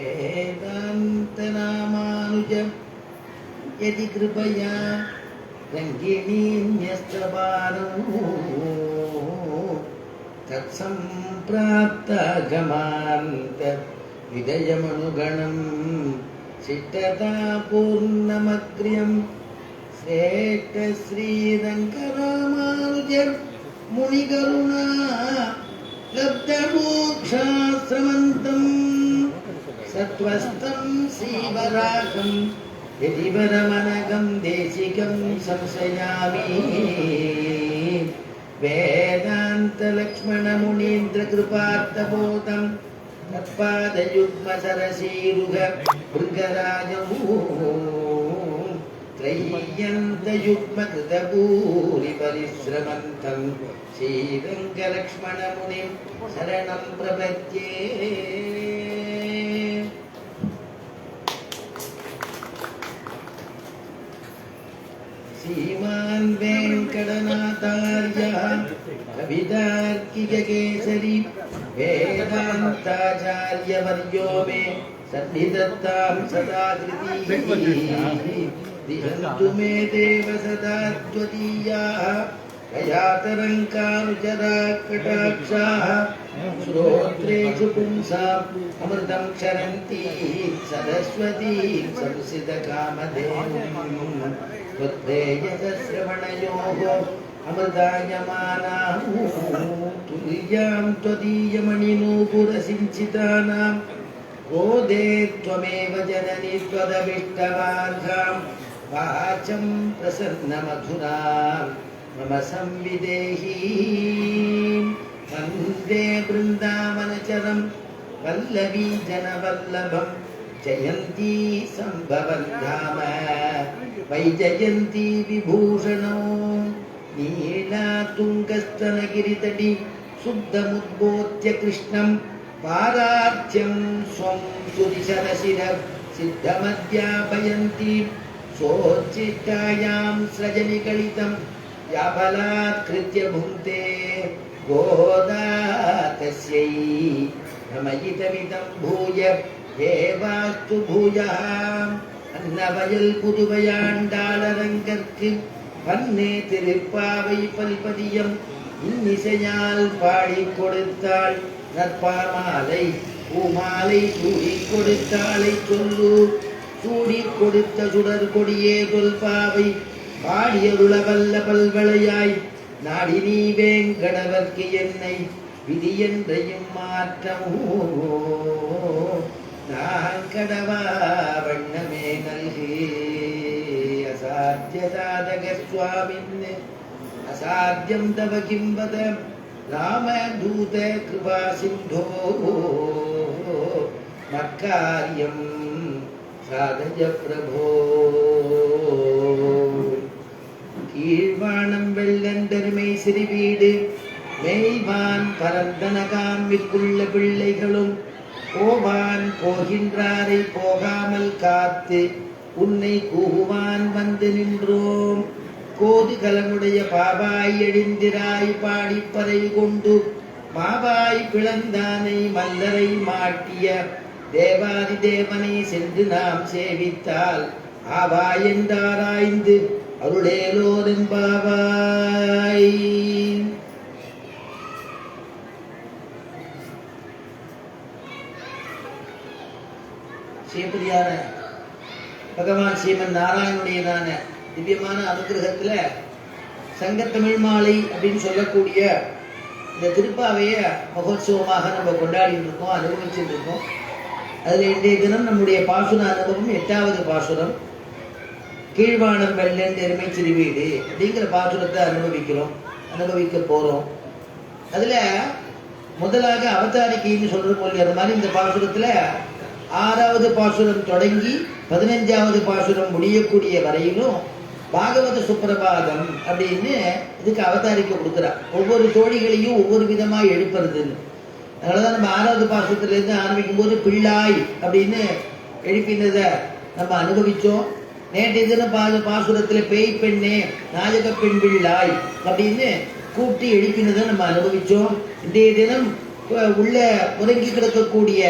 वेदान्तनामानुज यदि कृपया रङ्गिणीन्यस्तवानो तत्सम्प्राप्तागमान्त विदयमनुगणं शिष्टतापूर्णमग्र्यं श्रेष्ठ श्रीरङ्गरामानुजर मुनिकरुणा लब्धमोक्षाश्रमन्तं सत्त्वस्थं श्रीवराहं यदिवरमनघं देशिकं संशयामि वेदान्तलक्ष्मणमुनीन्द्रकृपार्थबोधं तत्पादयुग्मसरसीरुह भृङ्गराजं त्रय्यन्तयुग्मकृतभूरिपरिश्रमन्तं श्रीरङ्गलक्ष्मणमुनिं शरणं प्रपद्ये। श्रीमान् वेङ्कटनाथार्यः कवितार्किककेसरी वेदान्ताचार्यवर्यो मे सन्निधत्तां सदा कृतिः दिशन्तु मे देव सदा त्वदीयाः कयातरङ्कानुचराः कटाक्षाः श्रोत्रेषु पुंसाम् अमृतं क्षरन्ति सरस्वती संसितकामधेनुं त्वत्प्रेयसश्रवणयोः अमृतायमानाः तुल्यां त्वदीयमणिनूपुरसिञ्चितानां गोदे त्वमेव जननि त्वदभिष्टवार्हां वाचं प्रसन्नमधुरां मम संविदेहि। वन्दे वृन्दावनचरं वल्लवी जनवल्लभं जयन्ती सम्भवं धाम वैजयन्ती विभूषणो नीलातुङ्गस्तनगिरितटी शुद्धमुद्बोध्य कृष्णं पारार्थ्यं स्वं सुदिशरशिर सिद्धमध्यापयन्ती सोच्चिष्टायां सृजनिकलितं याबलात्कृत्य भुङ्क्ते गोदा तस्यै नमयितमिदं भूय एवास्तु भूयः। अन्नवयल புதுவையாண்டாளரங்கற்கு பன்னே திருப்பாவை பலிபதியம் இன்னிசையால் பாடிக் கொடுத்தாள் நற்பாமாலை பூமாலை சூடிக் கொடுத்தாளை சொல்லு சூடிக் கொடுத்த சுடர் கொடியே தொல்பாவை பாடியருளவல்ல பல்வளையாய் நாடி நீ வேங்கடவர்க்கு என்னை விதி என்றையும் மாற்றமோ நான் கடவா வண்ணமே நல்கி அசாத்திய சாதக சுவாமின் அசாத்தியம் தவ கிம்பத ராமதூத கிருபா சிந்தோ மக்காரியம் சாதய பிரபோ. கீழ்வானம் வெள்ளந்தருமை சிறுவீடு மெய்வான் பரந்தனகாம் விற்குள்ள பிள்ளைகளும் போவான் போகின்றாரை போகாமல் காத்து உன்னை கூவான் வந்து நின்றோம். கோது கலமுடைய பாவாய் எழுந்திராய் பாடிப்பறை கொண்டு மாவாய் பிளந்தானை மல்லரை மாட்டிய தேவாதி தேவனை சென்று நாம் சேவித்தால் ஆவாய் என்றாராய்ந்து அருளேலோதெம்பாவாய். ஸ்ரீபதியான பகவான் ஸ்ரீமன் நாராயணனுடையதான திவ்யமான அனுகிரகத்துல சங்கத்தமிழ் மாலை அப்படின்னு சொல்லக்கூடிய இந்த திருப்பாவைய மகோத்சவமாக நம்ம கொண்டாடிட்டு இருக்கோம், அனுபவிச்சுட்டு இருக்கோம். அதுல இன்றைய தினம் நம்முடைய பாசுர அனுபவம் 8வது பாசுரம். கீழ்வானம் வெள்ளன் எருமை சிறுவீடு அப்படிங்கிற பாசுரத்தை அனுபவிக்க போறோம். அதுல முதலாக அவதாரிக்கைன்னு சொல்றது போல அந்த மாதிரி இந்த பாசுரத்துல 6வது பாசுரம் தொடங்கி 15வது பாசுரம் முடியக்கூடிய வரையிலும் பாகவத சுப்பிரபாதம் அப்படின்னு இதுக்கு அவதாரிக்க கொடுக்குறா. ஒவ்வொரு தோழிகளையும் ஒவ்வொரு விதமா எழுப்புறதுன்னு. அதனாலதான் நம்ம 6வது பாசுரத்துல இருந்து ஆரம்பிக்கும் போது பிள்ளாய் அப்படின்னு எழுப்பினதை நம்ம அனுபவிச்சோம். நேற்றைய தினம் பாசுரத்துல பேய் பெண்ணே நாயக பெண் பிள்ளாய் அப்படின்னு கூட்டி எழுப்பினதை நம்ம அனுபவிச்சோம். இன்றைய தினம் உள்ள உறங்கி கிடக்கக்கூடிய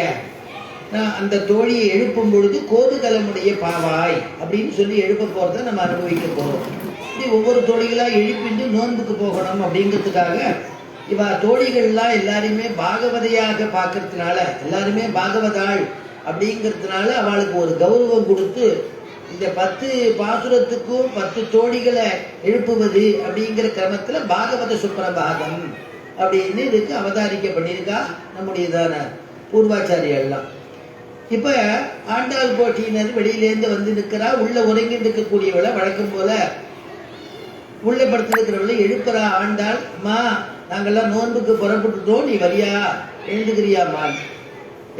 அந்த தோழியை எழுப்பும் பொழுது கோதுகலமுடைய பாவாய் அப்படின்னு சொல்லி எழுப்ப போறத நம்ம அனுபவிக்க போறோம். இப்படி ஒவ்வொரு தோழிகளா எழுப்பிட்டு நோன்புக்கு போகணும் அப்படிங்கிறதுக்காக இவ தோழிகள்லாம் எல்லாருமே பாகவதையாக பார்க்கறதுனால, எல்லாருமே பாகவதாள் அப்படிங்கிறதுனால அவளுக்கு ஒரு கௌரவம் கொடுத்து இந்த 10 பாசுரத்துக்கும் 10 தோழிகளை எழுப்புவது அப்படிங்கிற கிரமத்துல பாகவத சுப்ரபாதம் அப்படின்னு இதுக்கு அவதாரிக்க பண்ணியிருக்கா நம்முடையதான பூர்வாச்சாரியெல்லாம். இப்ப ஆண்டாள் போட்டியினர் வெளியிலேருந்து வந்து நிற்கிறா. உள்ள உறங்கி இருக்கக்கூடியவளை வழக்கம் போல உள்ள படுத்திருக்கிறவளை எழுப்புறா ஆண்டாள். அம்மா, நாங்கெல்லாம் நோன்புக்கு புறப்பட்டுட்டோம், நீ வரியா, எழுந்துக்கிறியாம்மா?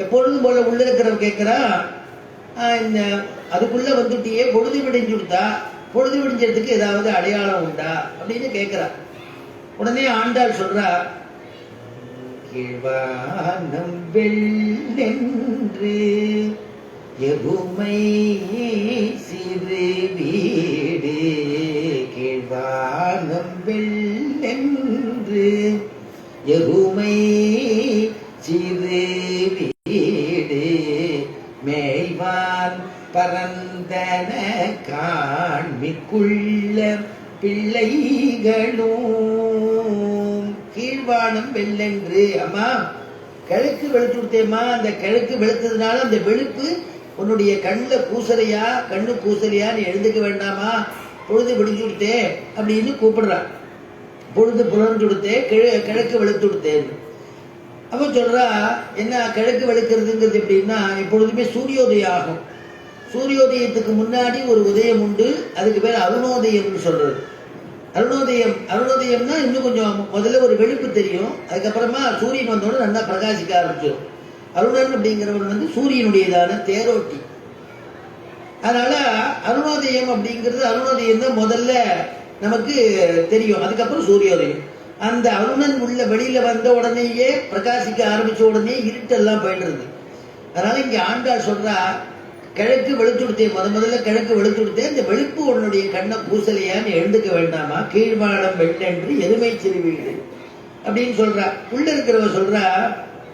எப்பொழுதும் போல உள்ள இருக்கிறவ கேட்கிறா, இந்த அதுக்குள்ள வந்துட்டியே, பொழுது விடிஞ்சுடுத்தா, பொழுது விடிஞ்சதுக்கு ஏதாவது அடையாளம் உண்டா அப்படின்னு கேட்கிறா. உடனே ஆண்டாள் சொல்றா, கீழ்வானம் வெள்ளென்று எருமை சிறு வீடு, கீழ்வானம் வெள்ளென்று எருமை சிறு வீடு, மேய்வான் பரந்தன காண்மிக்குள்ள பிள்ளைகளும். கீழ்வானம் வெள்ளென்று, அம்மா கிழக்கு வெளுத்து கொடுத்தேம்மா, அந்த கிழக்கு வெளுத்ததுனால அந்த வெளுப்பு உன்னுடைய கண்ணில் கூசலையா, கண்ணு கூசலையா, நீ எழுந்துக்க வேண்டாமா, பொழுது விடிஞ்சு கொடுத்தே அப்படின்னு கூப்பிடுறான். பொழுது புலர்ந்து கொடுத்தே, கிழக்கு வெளுத்து கொடுத்தேன். அப்ப சொல்றா, என்ன கிழக்கு வெளுக்கிறதுங்கிறது எப்படின்னா, எப்பொழுதுமே சூரியோதயம் ஆகும். சூரியோதயத்துக்கு முன்னாடி ஒரு உதயம் உண்டு, அதுக்கு பேர் அருணோதயம்னு சொல்றது. அருணோதயம்னா இன்னும் கொஞ்சம் முதல்ல ஒரு வெளுப்பு தெரியும், அதுக்கப்புறமா சூரியன் வந்தோட நல்லா பிரகாசிக்க ஆரம்பிச்சிடும். அருணன் அப்படிங்கிறவன் வந்து சூரியனுடையதான தேரோட்டி. அதனால அருணோதயம் அப்படிங்கிறது, அருணோதயம் தான் முதல்ல நமக்கு தெரியும், அதுக்கப்புறம் சூரியோதயம். அந்த அருணன் உள்ள வெளியில வந்த உடனேயே பிரகாசிக்க ஆரம்பிச்ச உடனே இருட்டெல்லாம் போயிடுறது. அதனால இங்க ஆண்டாள் சொல்றா, கிழக்கு வெளுத்துடுத்தேன், முதல்ல கிழக்கு வெளுத்துடுத்தேன், இந்த வெளுப்பு உன்னுடைய கண்ணை பூசலையான்னு எழுந்துக்க வேண்டாமா, கீழ்வானம் வெள்ளென்று எருமை சிறு வீடு அப்படின்னு சொல்றா. உள்ள இருக்கிறவ சொல்றா,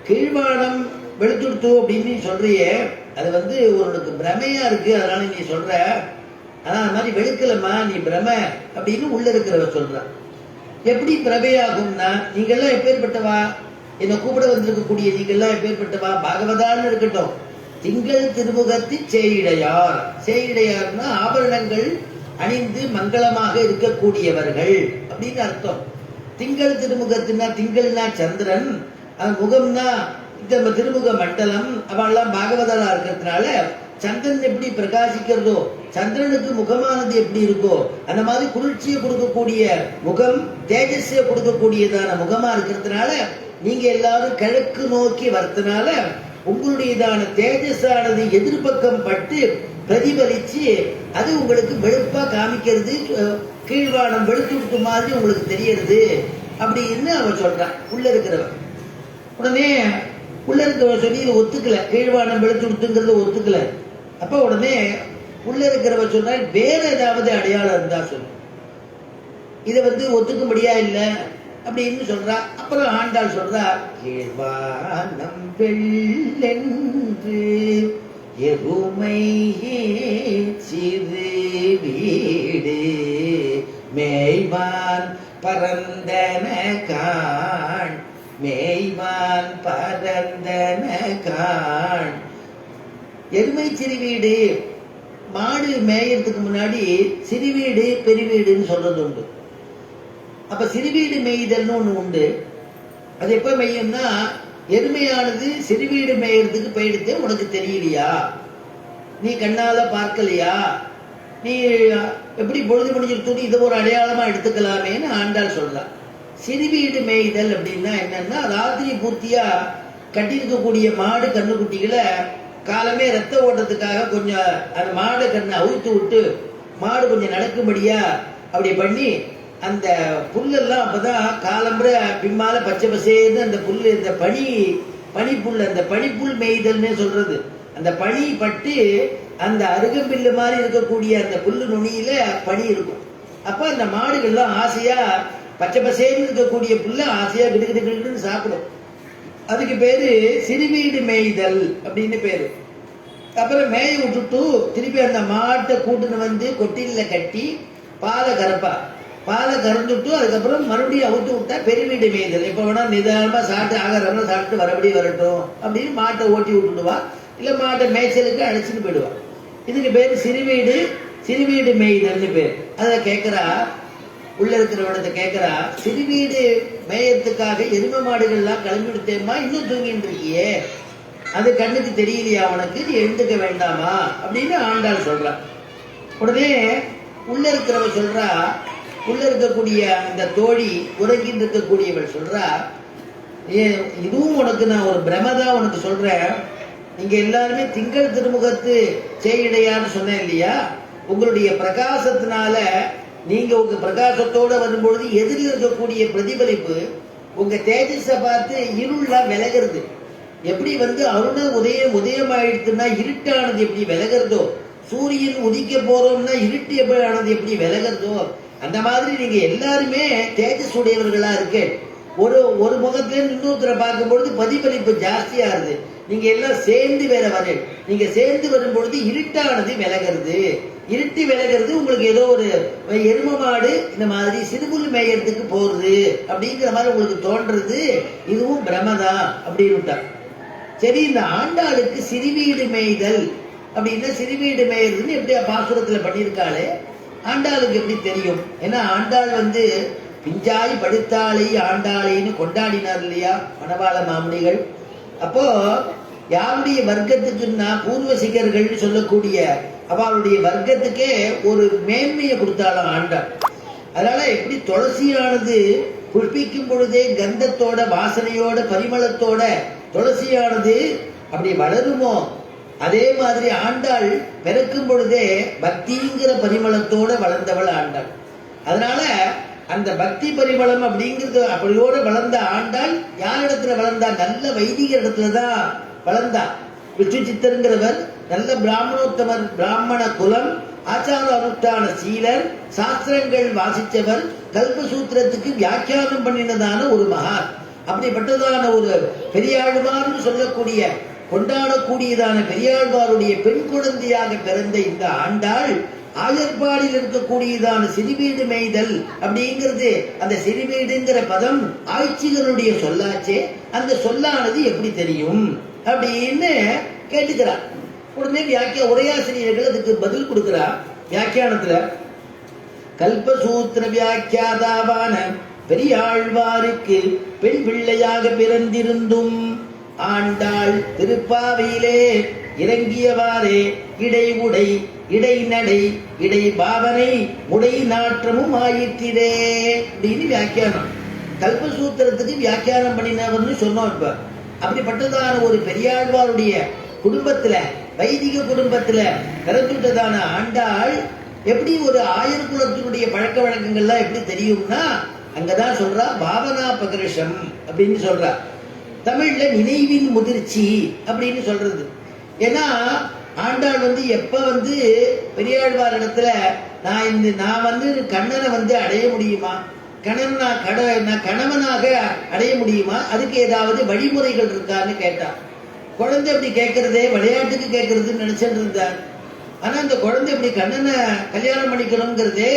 கீழ்வானம் வெளுத்துடுத்து அப்படின்னு சொல்றியே, அது வந்து உனக்கு பிரமையா இருக்கு, அதனால நீ சொல்ற, ஆனா அது மாதிரி வெளுக்கலம்மா, நீ பிரமை அப்படின்னு உள்ள இருக்கிறவ சொல்றா. எப்படி பிரமையாகும்னா, நீங்கெல்லாம் எப்பேற்பட்டவா, என்னை கூப்பிட வந்திருக்கக்கூடிய நீங்கெல்லாம் எப்பேற்பட்டவா, பாகவதான்னு இருக்கட்டும், திங்கள் திருமுகத்து சேயிடையார். சேயிடையார்னா ஆபரணங்கள் அணிந்து மங்களமாக இருக்கக்கூடியவர்கள் அப்படின்னு அர்த்தம். திங்கள் திருமுகத்துனா, திங்கள்னா சந்திரன், அந்த முகம்னா இந்த திருமுக மண்டலம். அவெல்லாம் பாகவதரா இருக்கிறதுனால சந்திரன் எப்படி பிரகாசிக்கிறதோ, சந்திரனுக்கு முகமானது எப்படி இருக்கோ, அந்த மாதிரி குளிர்ச்சியை கொடுக்கக்கூடிய முகம், தேஜஸை கொடுக்கக்கூடியதான முகமா இருக்கிறதுனால நீங்க எல்லாரும் கிழக்கு நோக்கி வரதுனால உங்களுடையதான தேஜஸானது எதிர்பக்கம் பட்டு பிரதிபலிச்சு அது உங்களுக்கு வெளுப்பா காமிக்கிறது, கீழ்வானம் வெளுத்து மாதிரி உங்களுக்கு தெரியறது அப்படின்னு அவன் சொல்றான் உள்ள இருக்கிறவன். உடனே உள்ள இருக்கிறவன் சொல்லி இதை ஒத்துக்கல, கீழ்வானம் வெளுத்து கொடுத்துங்கிறது ஒத்துக்கல. அப்ப உடனே உள்ள இருக்கிறவ சொல்ற, வேற ஏதாவது அடையாளம் இருந்தா சொல்லு, இதை வந்து ஒத்துக்கும்படியா இல்லை அப்படின்னு சொல்றா. அப்புறம் ஆண்டாள் சொல்றா, கீழ்வானம் வெள்ளென்று எருமை சிறு வீடு, மேய்வான் பரந்தன காண், மேய்வான் பரந்தன காண். எருமை சிறுவீடு, மாடு மேயறதுக்கு முன்னாடி சிறுவீடு பெருவீடுன்னு சொல்றது உண்டு. அப்ப சிறுவீடு மேய்தல்னு ஒண்ணு உண்டு. அது எப்ப மேயும்னா, எருமையானது சிறுவீடு மேயறதுக்கு போயிடுத்து, உனக்கு தெரியலையா, நீ கண்ணால பார்க்கலையா, நீ எப்படி பொழுது முடிஞ்சிருத்து, இதை ஒரு அடையாளமா எடுத்துக்கலாமேன்னு ஆண்டாள் சொல்றா. சிறுவீடு மேய்தல் அப்படின்னா என்னன்னா, ராத்திரி பூர்த்தியா கட்டியிருக்கக்கூடிய மாடு கண்ணுக்குட்டிகளை காலமே ரத்த ஓட்டத்துக்காக கொஞ்சம் அந்த மாடு கண்ணை அவுத்து விட்டு மாடு கொஞ்சம் நடக்கும்படியா அப்படி பண்ணி, அந்த புல்லெல்லாம் அப்பதான் காலம்புற பின்னால பச்சை பசேன்னு அந்த புல்லு, இந்த பனிப்புல், அந்த பனிப்புல் மேய்தல்னே சொல்றது. அந்த பனி பட்டு அந்த அருகம்பில்லு மாதிரி இருக்கக்கூடிய அந்த புல்லு நுனியில பனி இருக்கும். அப்ப அந்த மாடுகள்லாம் ஆசையா பச்சை பசேன்னு இருக்கக்கூடிய புல்ல ஆசையா கிடுக்கிட்டு சாப்பிடும். அதுக்கு பேரு சிறுவீடு மேய்தல் அப்படின்னு பேரு. அப்புறம் மேய விட்டுட்டு திருப்பி அந்த மாட்டை கூட்டுன்னு வந்து கொட்டில கட்டி பாலை கறந்துட்டு அதுக்கப்புறம் மறுபடியும் அவுத்து விட்டா பெருவீடு மேய்தல். இப்ப வேணா நிதானமா சாப்பிட்டு ஆகாரம் சாப்பிட்டு மறுபடியும் வரட்டும் அப்படின்னு மாட்டை ஓட்டி விட்டுடுவா, இல்ல மாட்டை மேய்ச்சலுக்கு அழைச்சிட்டு போயிடுவா. இதுக்கு பேரு சிறுவீடு மேய்தல்னு பேர். அத கேட்கிறா, உள்ள இருக்கிறவனத்தை கேட்கிறா, சிறுவீடு மேயத்துக்காக எரும மாடுகள்லாம் கிளம்பி விடுத்தேம்மா, இன்னும் தூங்கிட்டு இருக்கியே, அது கண்ணுக்கு தெரியலையா உனக்கு, நீ எழுந்துக்க வேண்டாமா அப்படின்னு ஆண்டாள் சொல்றா. உடனே உள்ள இருக்கிறவ சொல்றா, உள்ள இருக்கக்கூடிய அந்த தோழி உறங்கிட்டு இருக்கக்கூடியவள் சொல்றா, இதுவும் உனக்கு நான் ஒரு பிரமதான் உனக்கு சொல்றேன். நீங்க எல்லாருமே திங்கள் திருமுகத்து செய்யடையான்னு சொன்னேன் இல்லையா, உங்களுடைய பிரகாசத்தினால நீங்க உங்க பிரகாசத்தோட வரும்பொழுது எதிரில் இருக்கக்கூடிய பிரதிபலிப்பு உங்க தேஜஸை பார்த்து இருளா விலகிறது. எப்படி அருண உதயம் ஆயிடுச்சுன்னா இருட்டானது எப்படி விலகிறதோ, சூரியன் உதிக்க போறோம்னா இருட்டு எப்படி ஆனது எப்படி விலகிறதோ, அந்த மாதிரி நீங்க எல்லாருமே தேஜஸ் உடையவர்களா இருக்கு. ஒரு முகத்துல இன்னொருத்தரை பார்க்கும்பொழுது பிரதிபலிப்பு ஜாஸ்தியா இருது. நீங்க எல்லாம் சேர்ந்து நீங்க சேர்ந்து வரும்பொழுது இருட்டானது விலகிறது. இருட்டி விலகிறது உங்களுக்கு ஏதோ ஒரு எரும மாடு இந்த மாதிரி சிறுபுல் மேயறதுக்கு போறது அப்படிங்கிற மாதிரி உங்களுக்கு தோன்றது, இதுவும் பிரமதான் அப்படின்னு. சரி, இந்த ஆண்டாளுக்கு சிறுவீடு மேய்தல் அப்படின்னா சிறுவீடு மேயறதுன்னு எப்படியா பாசுரத்துல பண்ணியிருக்காளே, ஆண்டாளுக்கு எப்படி தெரியும்? ஏன்னா ஆண்டாள் பிஞ்சாய் படுத்தாளை ஆண்டாளைன்னு கொண்டாடினார் இல்லையா மணவாள மாமுனிகள். அப்போ யாருடைய வர்க்கத்துக்குன்னா பூர்வசிகர்கள் சொல்லக்கூடிய அவளுடைய வர்க்கத்துக்கே ஒரு மேன்மையை கொடுத்தாலும் ஆண்டாள். அதனால எப்படி துளசியானது புஷ்பிக்கும் பொழுதே கந்தத்தோட வாசனையோட பரிமளத்தோட துளசியானது அப்படி வளருமோ, அதே மாதிரி ஆண்டாள் பிறக்கும் பொழுதே பக்திங்கிற பரிமளத்தோட வளர்ந்தவள் ஆண்டாள். அதனால அந்த பக்தி பரிமளம் அப்படிங்கிறது அப்படியோட வளர்ந்த ஆண்டாள் யாரிடத்துல வளர்ந்தா? நல்ல வைதிக இடத்துலதான் வளர்ந்தா. விஷ்ணு சித்தருங்கிறவர் நல்ல பிராமணோத்தமர், பிராமண குலம், ஆச்சார அனுஷ்டான சீலர், சாஸ்திரங்கள் வாசிச்சவர், கல்பசூத்திரத்துக்கு வியாக்கியானம் பண்ணினதான ஒரு மகான். அப்படிப்பட்டதான ஒரு பெரியாழ்வார்னு சொல்லக்கூடிய கொண்டாடக்கூடியதான பெரியாழ்வாருடைய பெண் குழந்தையாக பிறந்த இந்த ஆண்டாள் ஆயர்பாடியில் இருக்கக்கூடியதான சிறுவீடு மேய்தல் அப்படிங்கிறது, அந்த சிறுவீடுங்கிற பதம் ஆட்சிகளுடைய சொல்லாச்சே, அந்த சொல்லானது எப்படி தெரியும் அப்படின்னு கேட்டுக்கிறார். உடனே உரையாசிரியர்கள் அதுக்கு பதில் கொடுக்கிறார். வியாக்கியானத்துல கல்பசூத்திர வியாக்கியாதாவான பெரியாழ்வாருக்கு பெண் பிள்ளையாக பிறந்திருந்தும் ஆண்டாள் திருப்பாவையிலே இறங்கியவாறே இடை உடை இடை நடை இடை பாவனை உடை நாற்றமும் ஆயிற்றிரே அப்படின்னு வியாக்கியானம். கல்பசூத்திரத்துக்கு வியாக்கியானம் பண்ணினவர்னு சொன்னோம். இப்ப அப்படிப்பட்டதான ஒரு பெரியாழ்வாருடைய குடும்பத்துல, வைதிக குடும்பத்துல பிறந்துட்டதான ஆண்டாள் எப்படி ஒரு ஆயர் குலத்தினுடைய பழக்க வழக்கங்கள்லாம் எப்படி தெரியும்னா, அங்கதான் சொல்றா பாவனா பகரிஷம் அப்படின்னு சொல்றா. தமிழ்ல நினைவின் முதிர்ச்சி அப்படின்னு சொல்றது. ஏன்னா ஆண்டாள் எப்ப பெரியாழ்வார் இடத்துல நான் கண்ணனை அடைய முடியுமா, நான் கணவனாக அடைய முடியுமா, அதுக்கு ஏதாவது வழிமுறைகள் இருக்கான்னு கேட்டா. குழந்தை இப்படி கேட்கறதே விளையாட்டுக்கு கேட்கறதுன்னு நினைச்சிட்டு இருந்தார். ஆனா அந்த குழந்தை இப்படி கண்ணனை கல்யாணம் பண்ணிக்கணுங்கிறதே,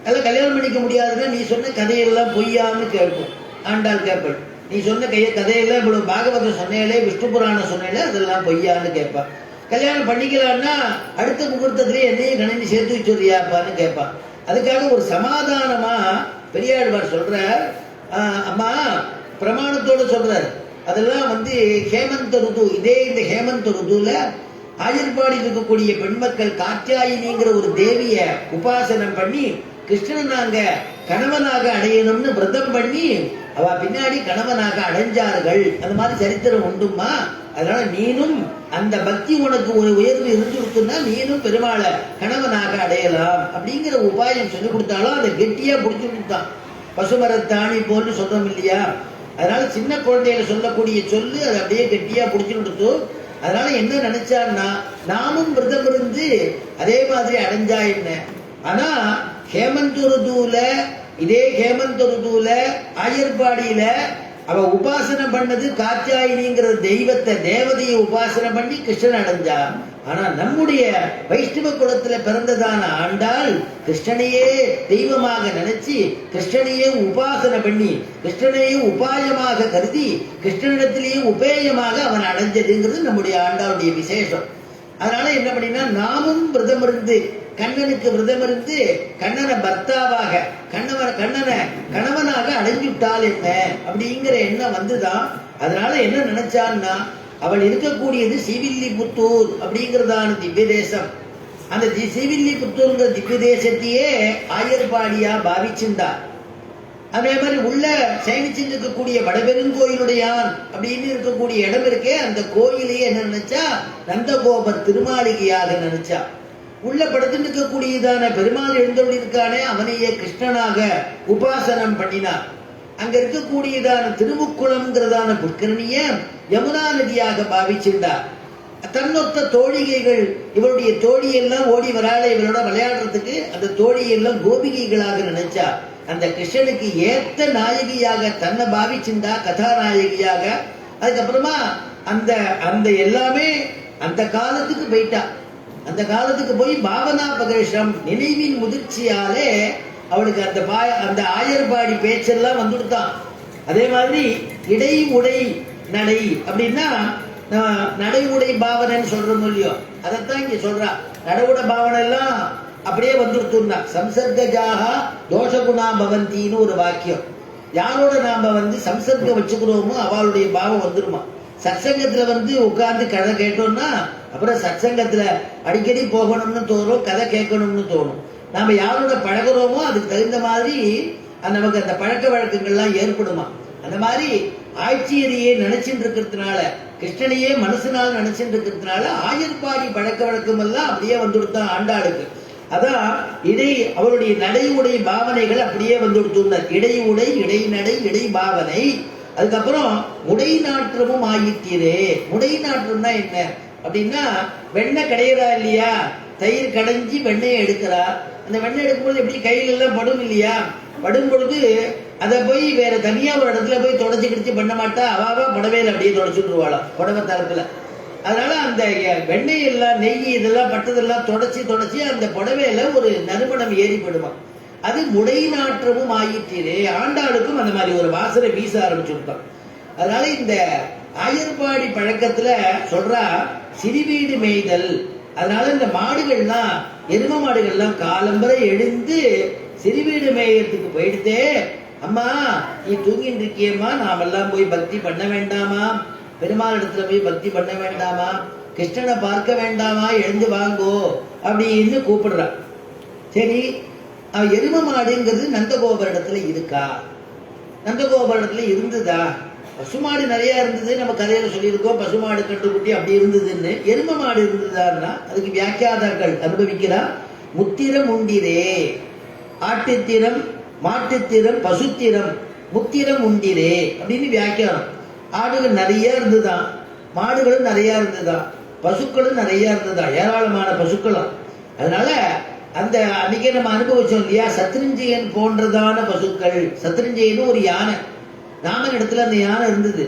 அதெல்லாம் கல்யாணம் பண்ணிக்க முடியாதுன்னா நீ சொன்ன கதையெல்லாம் பொய்யான்னு கேட்கும். ஆண்டாள் கேட்பள், நீ சொன்ன கதையெல்லாம் இவ்வளவு பாகவதம் சொன்னேலே, விஷ்ணு புராணம் சொன்னேலே, அதெல்லாம் பொய்யான்னு கேட்பா. கல்யாணம் பண்ணிக்கலான்னா அடுத்த முகூர்த்தத்திலே என்னையும் கணினி சேர்த்து வச்சுறியாப்பான்னு கேட்பான். அதுக்காக ஒரு சமாதானமா பெரியாழ்வார் சொல்றார், அம்மா பிரமாணத்தோட சொல்றார். அதெல்லாம் ஹேமந்த ருது, இந்த ஹேமந்த ருதுல ஆயர்பாடியில் இருக்கக்கூடிய பெண்மக்கள் காத்தியாயினிங்கிற ஒரு தேவிய உபாசனம் பண்ணி கிருஷ்ணன் நாங்க கணவனாக அடையணும்னு விரதம் பண்ணி அவ பின்னாடி கணவனாக அடைஞ்சார்கள். அந்த மாதிரி சரித்திரம் உண்டுமா. அதனால நீனும் அந்த பக்தி உனக்கு ஒரு உயர்வு இருந்துருக்குன்னா நீனும் பெருமாளை கணவனாக அடையலாம் அப்படிங்கிற உபாயம் சொல்லி கொடுத்தாலும் அதை கெட்டியா பிடிச்சு கொடுத்தான். பசுமரத்தாணி போன்று சொல்றோம் இல்லையா, அதனால சின்ன குழந்தைகளை சொல்லக்கூடிய சொல்லு அதை அப்படியே கெட்டியா பிடிச்சு கொடுத்து, அதனால என்ன நினைச்சான்னா நாமும் விரதம் இருந்து அதே மாதிரி அடைஞ்சா என்ன. ஆனா ஹேமந்த ருதுல, இதே ஹேமந்த ருதுல ஆயர்பாடியில அவ உபாசனை பண்ணது காத்தியாயினிங்கிற தெய்வத்தை தேவதையை உபாசனை பண்ணி கிருஷ்ணன் அடைஞ்சா. ஆனா நம்முடைய வைஷ்ணவ குலத்துல பிறந்ததான ஆண்டாள் கிருஷ்ணனையே தெய்வமாக நினைச்சு கிருஷ்ணனையே உபாசனை பண்ணி கிருஷ்ணனையே உபாயமாக கருதி கிருஷ்ணனிடத்திலேயே உபேயமாக அவன் அடைஞ்சதுங்கிறது நம்முடைய ஆண்டாளுடைய விசேஷம். அதனால என்ன பண்ணினா நாமும் விரதம் இருந்து கண்ணனுக்கு விரதம் இருந்து கண்ணனை பர்த்தாவாக கண்ணனை கணவனாக அடைஞ்சுட்டால் என்ன அப்படிங்கிற எண்ணம் வந்துதான். அதனால என்ன நினைச்சான்னா அவள் இருக்கக்கூடியது ஸ்ரீவில்லிபுத்தூர் அப்படிங்கிறதான திவ்ய தேசம். அந்த ஸ்ரீவில்லிபுத்தூர்ங்கிற திவ்ய தேசத்தையே ஆயர்பாடியா பாவிச்சிருந்தா. அதே மாதிரி உள்ள சயனிச்சுட்டு இருக்கக்கூடிய வடபெருங்கோயிலுடையான் அப்படின்னு இருக்கக்கூடிய இடம் இருக்கே, அந்த கோயிலையே என்ன நினைச்சா நந்தகோபர் திருமாளிகையாக நினைச்சா. உள்ள படுத்துட்டு இருக்கக்கூடியதான பெருமாள் எழுந்தோடு இருக்கானே அவனையே கிருஷ்ணனாக உபாசனம் பண்ணினார். அங்க இருக்கக்கூடியதான திருமுக்குளம்ங்கிறதான புஷ்கரணிய யமுனா நதியாக பாவிச்சிருந்தார். தன்னொத்த தோழிகைகள் இவருடைய தோழியெல்லாம் ஓடி வராள இவரோட விளையாடுறதுக்கு அந்த தோழியெல்லாம் கோபிகைகளாக நினைச்சா. அந்த கிருஷ்ணனுக்கு ஏத்த நாயகியாக தன்னை பாவிச்சிருந்தா, கதாநாயகியாக. அதுக்கப்புறமா அந்த அந்த எல்லாமே அந்த காலத்துக்கு போயிட்டா. அந்த காலத்துக்கு போய் பாவனா பகேஷம் நினைவின் முதிர்ச்சியாலே அவளுக்கு அந்த ஆயர்பாடி பேச்செல்லாம் வந்துடுத்தான். அதே மாதிரி இடை உடை நடை அப்படின்னா நடை உடை பாவனைன்னு சொல்றோம் இல்லையோ, அதைத்தான் இங்க சொல்றா. நடவுட பாவனை எல்லாம் அப்படியே வந்துடுத்துன்னா சம்சர்கஜாக தோஷகுணா பவந்தின்னு ஒரு வாக்கியம். யாரோட நாம சம்சர்க்கம் வச்சுக்கிறோமோ அவளுடைய பாவம் வந்துருமா. சத்சங்கத்துல உட்கார்ந்து கதை கேட்டோம்னா அப்புறம் சத்சங்கத்துல அடிக்கடி போகணும்னு தோணும், கதை கேட்கணும்னு தோணும். நாம யாரோட பழகிறோமோ அதுக்கு தகுந்த மாதிரி நமக்கு அந்த பழக்க வழக்கங்கள்லாம் ஏற்படுமா. அந்த மாதிரி ஆட்சியரையே நினைச்சுட்டு இருக்கிறதுனால கிருஷ்ணனையே மனசுனால் நினைச்சுட்டு இருக்கிறதுனால ஆயர்பாடி பழக்க வழக்கம் எல்லாம் அப்படியே வந்துடுத்தான் ஆண்டாளுக்கு. அதான் அவருடைய நடை உடை பாவனைகள் அப்படியே வந்துடுத்துனர். இடை உடை இடை நடை இடை பாவனை. அதுக்கப்புறம் முடை நாற்றமும் ஆயிட்டீரே. முடை நாற்றம்னா என்ன அப்படின்னா வெண்ணெய் கடையிறா இல்லையா, தயிர் கடைஞ்சி வெண்ணெயை எடுக்கிறா. அந்த வெண்ணெய் எடுக்கும்போது எப்படி கையில எல்லாம் படும் இல்லையா, படும் பொழுது அதை போய் வேற தனியா ஒரு இடத்துல போய் தொடச்சி கிடிச்சு பண்ண மாட்டா, அவாவா புடவையில அப்படியே தொடச்சுட்டுருவாளாம் புடவை தரப்புல. அதனால அந்த வெண்ணெய் எல்லாம் நெய் இதெல்லாம் பட்டதெல்லாம் தொடச்சி அந்த புடவையில ஒரு நறுமணம் ஏறிப்படுமா. அது முடை நாற்றமும் ஆயிட்டீரே. ஆண்டாளுக்கும் அந்த மாதிரி ஒரு வாசனை வீச ஆரம்பிச்சுட்டான். அதனால இந்த ஆயர்பாடி பழக்கத்துல சொல்றா சிறுவீடு மேய்தல். அதனால இந்த மாடுகள்லாம் எரும மாடுகள்லாம் காலம்பரை எழுந்து சிறுவீடு மேயறதுக்கு போயிடுத்தே. அம்மா நீ தூங்கிட்டு இருக்கியம்மா, நாமெல்லாம் போய் பக்தி பண்ண வேண்டாமா, பெருமாள் இடத்துல போய் பக்தி பண்ண வேண்டாமா, கிருஷ்ணனை பார்க்க வேண்டாமா, எழுந்து வாங்கோ அப்படின்னு கூப்பிடுறான். சரி, எரும மாடுங்கிறது நந்தகோபுர இடத்துல இருக்கா? நந்தகோபுர இடத்துல இருந்ததா? பசுமாடு நிறைய இருந்தது, நம்ம கதையில சொல்லியிருக்கோம். பசுமாடு கட்டுக்குட்டி அப்படி இருந்ததுன்னு. எரும மாடு இருந்ததுன்னா அதுக்கு வியாக்கியாதாக்கள் அனுபவிக்கிறா. முத்திரம் உண்டிரே, ஆட்டுத்திரம் மாட்டுத்திரம் பசுத்திரம் முத்திரம் உண்டிரே அப்படின்னு வியாக்கியானம். ஆடுகள் நிறைய இருந்துதான், மாடுகளும் நிறைய இருந்ததுதான், பசுக்களும் நிறைய இருந்ததுதான், ஏராளமான பசுக்களும். அதனால அந்த அன்னைக்கே நம்ம அனுபவிச்சோம் இல்லையா, சத்ருஞ்சயன் போன்றதான பசுக்கள். சத்ருஞ்சயன் ஒரு யானை, ராமன் இடத்துல அந்த யானை இருந்தது.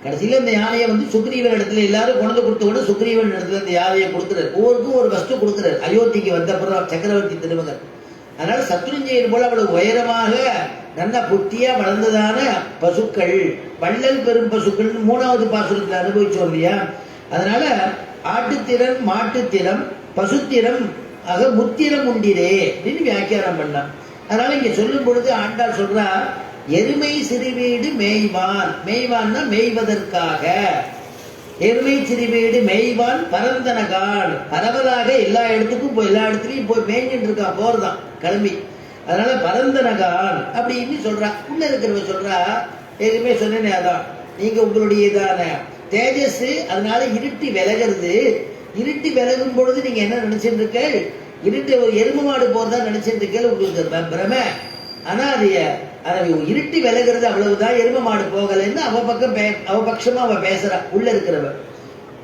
கடைசியில அந்த யானையை சுக்ரீவன் இடத்துல எல்லாரும் கொண்டு கொடுத்த சுக்ரீவன் இடத்துல அந்த யானையை கொடுக்குறாரு. ஒவ்வொருக்கும் ஒரு வஸ்து கொடுக்குறாரு. அயோத்திக்கு வந்த அப்புறம் சக்கரவர்த்தி திருமகன். அதனால சத்ருஞ்சயன் போல அவ்வளவு உயரமாக நல்ல புத்தியா வளர்ந்ததான பசுக்கள், வள்ளல் பெரும் பசுக்கள் மூணாவது பாசுரத்துல அனுபவிச்சோம் இல்லையா. அதனால ஆட்டுத்திறம் மாட்டுத்திறம் பசுத்திறம் ஆக முத்திரம் உண்டிரே அப்படின்னு வியாக்கியானம் பண்ணான். அதனால இங்க சொல்லும் பொழுது ஆண்டாள் சொல்றா எருமை சிறுவீடு மேய்வான். மேய்வான்னா மேய்வதற்காக. எருமை சிறுவீடு மேய்வான் பரந்தனகான். பரவலாக எல்லா இடத்துலயும் போய் மேய்ஞ்சிட்டு இருக்கான், போறதான் கிளம்பி. அதனால பரந்தனகான் அப்படின்னு சொல்றா. உள்ள இருக்கிறவ சொல்றா, எதுவுமே சொன்னேனே அதான், நீங்க உங்களுடைய இதான தேஜஸ் அதனால இருட்டி விலகிறது. இருட்டி விலகும் பொழுது நீங்க என்ன நினைச்சிட்டு இருக்க, இருட்டு ஒரு எருமை மாடு போறதா நினைச்சிட்டு இருக்க, உங்களுக்கு பிரமை. ஆனா அது இருட்டி விலகிறது அவ்வளவுதான், எருமை மாடு போகலன்னு அவ பட்சமா அவ பேசுறா உள்ள இருக்கிறவ.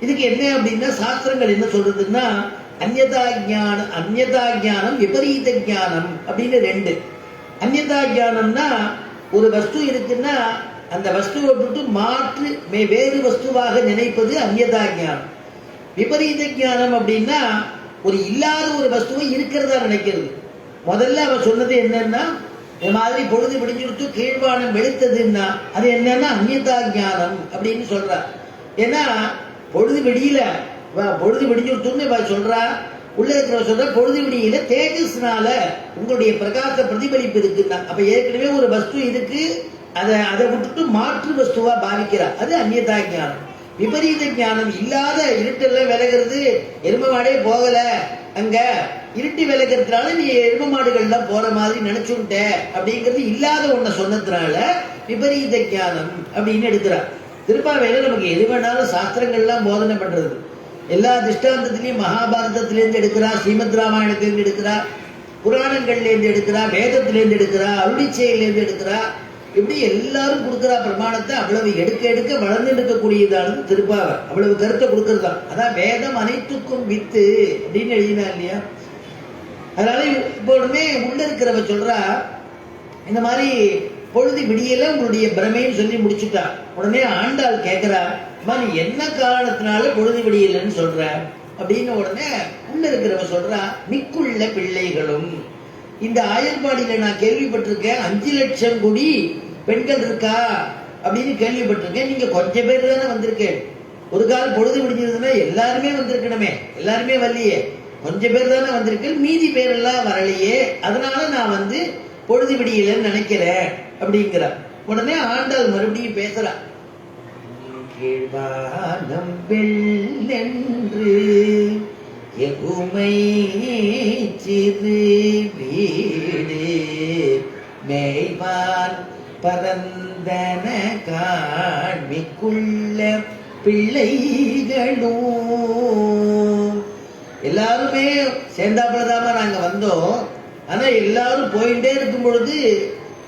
இதுக்கு என்ன அப்படின்னா சாஸ்திரங்கள் என்ன சொல்றதுன்னா அந்யதா ஞானம் விபரீத ஞானம் அப்படின்னு ரெண்டு. அந்யதா ஞானம்னா ஒரு வஸ்து இருக்குன்னா அந்த வஸ்துவை விட்டு மாற்று வேறு வஸ்துவாக நினைப்பது அந்நியதா ஞானம். விபரீத ஞானம் அப்படின்னா ஒரு இல்லாத ஒரு வஸ்துவை இருக்கிறதா நினைக்கிறது. முதல்ல அவன் சொன்னது என்னன்னா, இந்த மாதிரி பொழுது விடிஞ்சுடுத்து கீழ்வானம் வெளுத்ததுன்னா அது என்னன்னா அந்நியதா ஞானம் அப்படின்னு சொல்றா. ஏன்னா பொழுது விடியல, பொழுது விடிஞ்சுடுத்துன்னு சொல்றா. உள்ள இருக்கிற சொல்ற பொழுது விடியல தேஜஸ்னால உங்களுடைய பிரகாச பிரதிபலிப்பு இருக்குன்னா, அப்ப ஏற்கனவே ஒரு வஸ்து இருக்கு, அதை விட்டுட்டு மாற்று வஸ்துவா பாவிக்கிறா, அது அந்நியதா ஞானம். விபரீத ஞானம் இல்லாத இருட்டெல்லாம் விலகிறது, எரும மாடே போகல, அங்க இருட்டி விலகிறதுனால நீ எரும மாடுகள்லாம் போற மாதிரி நினைச்சுட்ட அப்படிங்கிறது இல்லாத ஒன்ன சொன்னதுனால விபரீத ஞானம் அப்படின்னு எடுக்கிறார். திருப்பாவையில நமக்கு எது வேணாலும் சாஸ்திரங்கள்லாம் போதனை பண்றது. எல்லா திருஷ்டாந்தத்திலையும் மகாபாரதத்திலேருந்து எடுக்கிறா, ஸ்ரீமத் ராமாயணத்திலேருந்து எடுக்கிறா, புராணங்கள்லேருந்து எடுக்கிறா, வேதத்திலேருந்து எடுக்கிறா, அருளிச்சையிலேருந்து எடுக்கிறா. இப்படி எல்லாரும் கொடுக்குறா பிரமாணத்தை. அவ்வளவு எடுக்க எடுக்க வளர்ந்து இருக்கக்கூடியதானது திருப்பாவை. அவ்வளவு கருத்தை கொடுக்கறதுதான். அதான் வேதம் அனைத்துக்கும் வித்து அப்படின்னு எழுதினா இல்லையா. அதனால இப்போ உடனே உள்ள இருக்கிறவ சொல்றா, இந்த மாதிரி பொழுது விடியல உங்களுடைய பிரமைன்னு சொல்லி முடிச்சுட்டா. உடனே ஆண்டாள் கேட்கிறா, நீ என்ன காரணத்தினால பொழுது விடியலன்னு சொல்ற அப்படின்னு. உடனே உள்ள இருக்கிறவ சொல்றா, மிக்குள்ள பிள்ளைகளும். இந்த ஆயர்பாடியில நான் கேள்விப்பட்டிருக்கேன் 5 லட்சம் கோடி பெண்கள் இருக்கா அப்படின்னு கேள்விப்பட்டிருக்கேன். நீங்க கொஞ்சம் பேர் தானே வந்திருக்கேன். ஒரு கால் பொழுது விடிஞ்சதுன்னா எல்லாருமே வந்திருக்கணுமே, எல்லாருமே வரலையே, கொஞ்சம் பேர் தானே வந்திருக்கேன், மீதி பேரெல்லாம் வரலையே, அதனால நான் பொழுது விடியலன்னு நினைக்கிறேன் அப்படிங்கிறா. உடனே ஆண்டாள் மறுபடியும் பேசுறா, கீழ்வானம் வெள்ளென்று எகுமை சிறு வீடு மேய்வான் பரந்தன காண்மிக்குள்ள பிள்ளைகளும். எல்லாருமே சேர்ந்தாப்புலதாம நாங்க வந்தோம். ஆனா எல்லாரும் போயிட்டே இருக்கும் பொழுது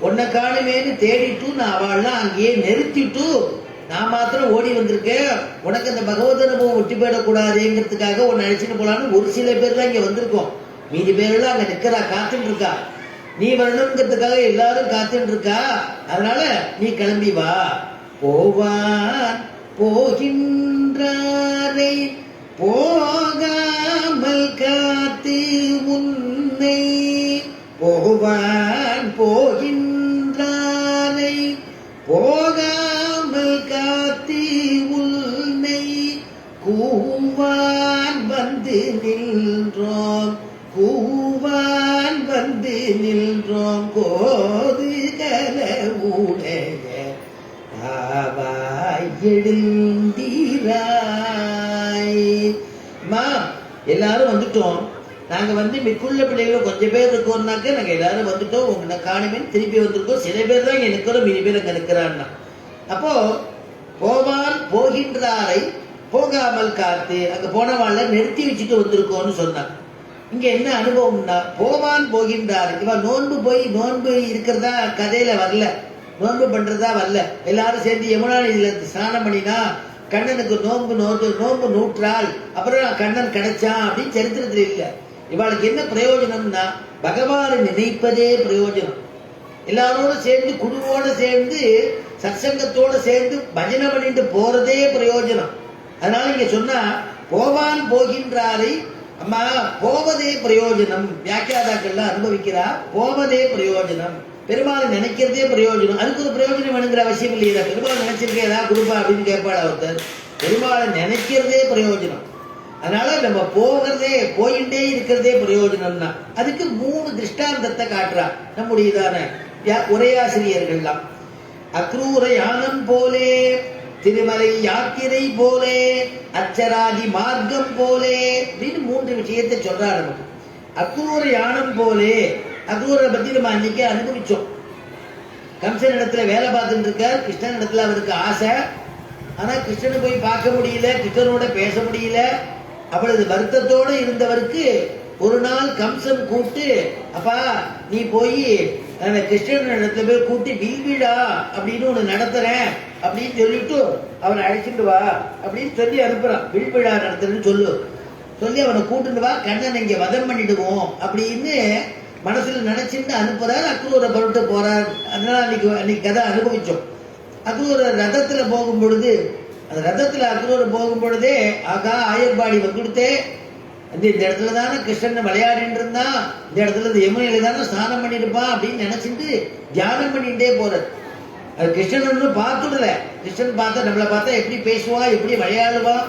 உன்னை காணுமேன்னு தேடிட்டு நான் அவள்லாம் அங்கேயே நிறுத்திட்டு நான் மாத்திரம் ஓடி வந்திருக்கேன். உனக்கு அந்த பகவத் அனுபவம் ஒட்டி போயிடக்கூடாதுங்கிறதுக்காக உன்னை அழைச்சிட்டு போலான்னு ஒரு சில பேர் தான் இங்க வந்திருக்கோம். மீதி பேரெல்லாம் அங்க நிக்கிறா, காத்துட்டு இருக்கா. நீ வரணுங்கிறதுக்காக எல்லாரும் காத்துட்டு இருக்கா. அதனால நீ கிளம்பி வா. போவான் போகின்றாரை போகாமல் காத்து உன்னை, போவான் போகின்றாரை போகாமல் காத்து உன்னை, கூவான் வந்து நின்றோம், கூவான் வந்து நின்றோம், கோதுகல உடைய ஆவாய் எழுந்தீராய். எல்லாரும் வந்துட்டோம். நாங்க மிக்குள்ள பிள்ளைகளும் கொஞ்சம் பேர் இருக்கோம்னாக்க நாங்க எல்லாரும் வந்துட்டோம். உங்களை காணுமே திருப்பி வந்திருக்கோம். சில பேர் தான் இங்க நிக்கிறோம், மீதி பேர் அங்க நிக்கிறான்னா. அப்போ போவான் போகின்றாரை போகாமல் காத்து, அங்க போனவாழ்ல நிறுத்தி வச்சுட்டு வந்திருக்கோம்னு சொன்னான். இங்க என்ன அனுபவம்னா, போவான் போகின்றார். இவன் நோன்பு இருக்கிறதா கதையில வரல, நோன்பு பண்றதா வரல. எல்லாரும் சேர்ந்து யமுனா நதியில ஸ்நானம் பண்ணினா கண்ணனுக்கு நோன்பு நூற்றால் அப்புறம் கண்ணன் கிடைச்சான் அப்படின்னு சரித்திரத்துல இல்ல. இவாளுக்கு என்ன பிரயோஜனம்னா, பகவானை நினைப்பதே பிரயோஜனம். எல்லாரோட சேர்ந்து குழுவோட சேர்ந்து சத்சங்கத்தோட சேர்ந்து பஜனை பண்ணிட்டு போறதே பிரயோஜனம். அதனால இங்க சொன்னா போவான் போகின்றாரை, அம்மா போவதே பிரயோஜனம். வியாக்கியாதாக்கள்லாம் அனுபவிக்கிறா, போவதே பிரயோஜனம். பெருமாளை நினைக்கிறதே பிரயோஜனம். அதுக்கு ஒரு பிரயோஜனம் வேணுங்கிற அவசியம் இல்லையா. பெருமாள் நினைச்சிருக்கேன் ஏதாவது கொடுப்பா அப்படின்னு கேட்பாள் ஒருத்தர். பெருமாளை நினைக்கிறதே பிரயோஜனம். அதனால நம்ம போயிட்டே இருக்கிறதே பிரயோஜனம்னா அதுக்கு 3 திருஷ்டாந்தத்தை காட்டுறா நம்முடையதான உரையாசிரியர்கள்லாம். அக்ரூர யானம் போலே, திருமலை யாத்திரை போலே, அச்சராதி மார்க்கம் போலே அப்படின்னு 3 விஷயத்தை சொல்றா நமக்கு. அக்ரூர யானம் போலே, அக்ரூரை பத்தி நம்ம அன்னைக்கு அனுபவிச்சோம். கம்சன் இடத்துல வேலை பார்த்துட்டு இருக்கார். கிருஷ்ணன் இடத்துல அவருக்கு ஆசை. ஆனா கிருஷ்ணனை போய் பார்க்க முடியல, கிருஷ்ணனோட பேச முடியல. அப்பொழுது வருத்தத்தோடு இருந்தவருக்கு ஒரு நாள் கம்சன் கூப்பிட்டு, அப்பா நீ போய் கிருஷ்ணன் இடத்துல போய் கூட்டி வில்விழா அப்படின்னு ஒண்ணு நடத்துறேன் அப்படின்னு சொல்லிட்டு அவனை அழைச்சிட்டு வா அப்படின்னு சொல்லி அனுப்புறான். வில்விழா நடத்துறேன்னு சொல்லி அவனை கூட்டுட்டு வா, கண்ணன் இங்க வதம் பண்ணிடுவோம் அப்படின்னு மனசுல நினைச்சிட்டு அனுப்புறாரு. அக்ரூரை பொருட்டு போறார். அதனால அன்னைக்கு கதை அனுபவிச்சோம். அக்ரூரர் ரதத்துல போகும் பொழுது, அந்த ரதத்துல அக்ரூரர் போகும் பொழுதே ஆகா ஆயர்பாடி வந்துடுத்தே, இந்த இடத்துல தானே கிருஷ்ணன் விளையாடிட்டு இருந்தான், இந்த இடத்துல இந்த யமுனையில தானே ஸ்நானம் பண்ணிருப்பான் அப்படின்னு நினைச்சிட்டு தியானம் பண்ணிட்டே போறது. அது கிருஷ்ணன் பார்த்துடல. கிருஷ்ணன் பார்த்தா நம்மளை பார்த்தா எப்படி பேசுவான், எப்படி விளையாடுவான்,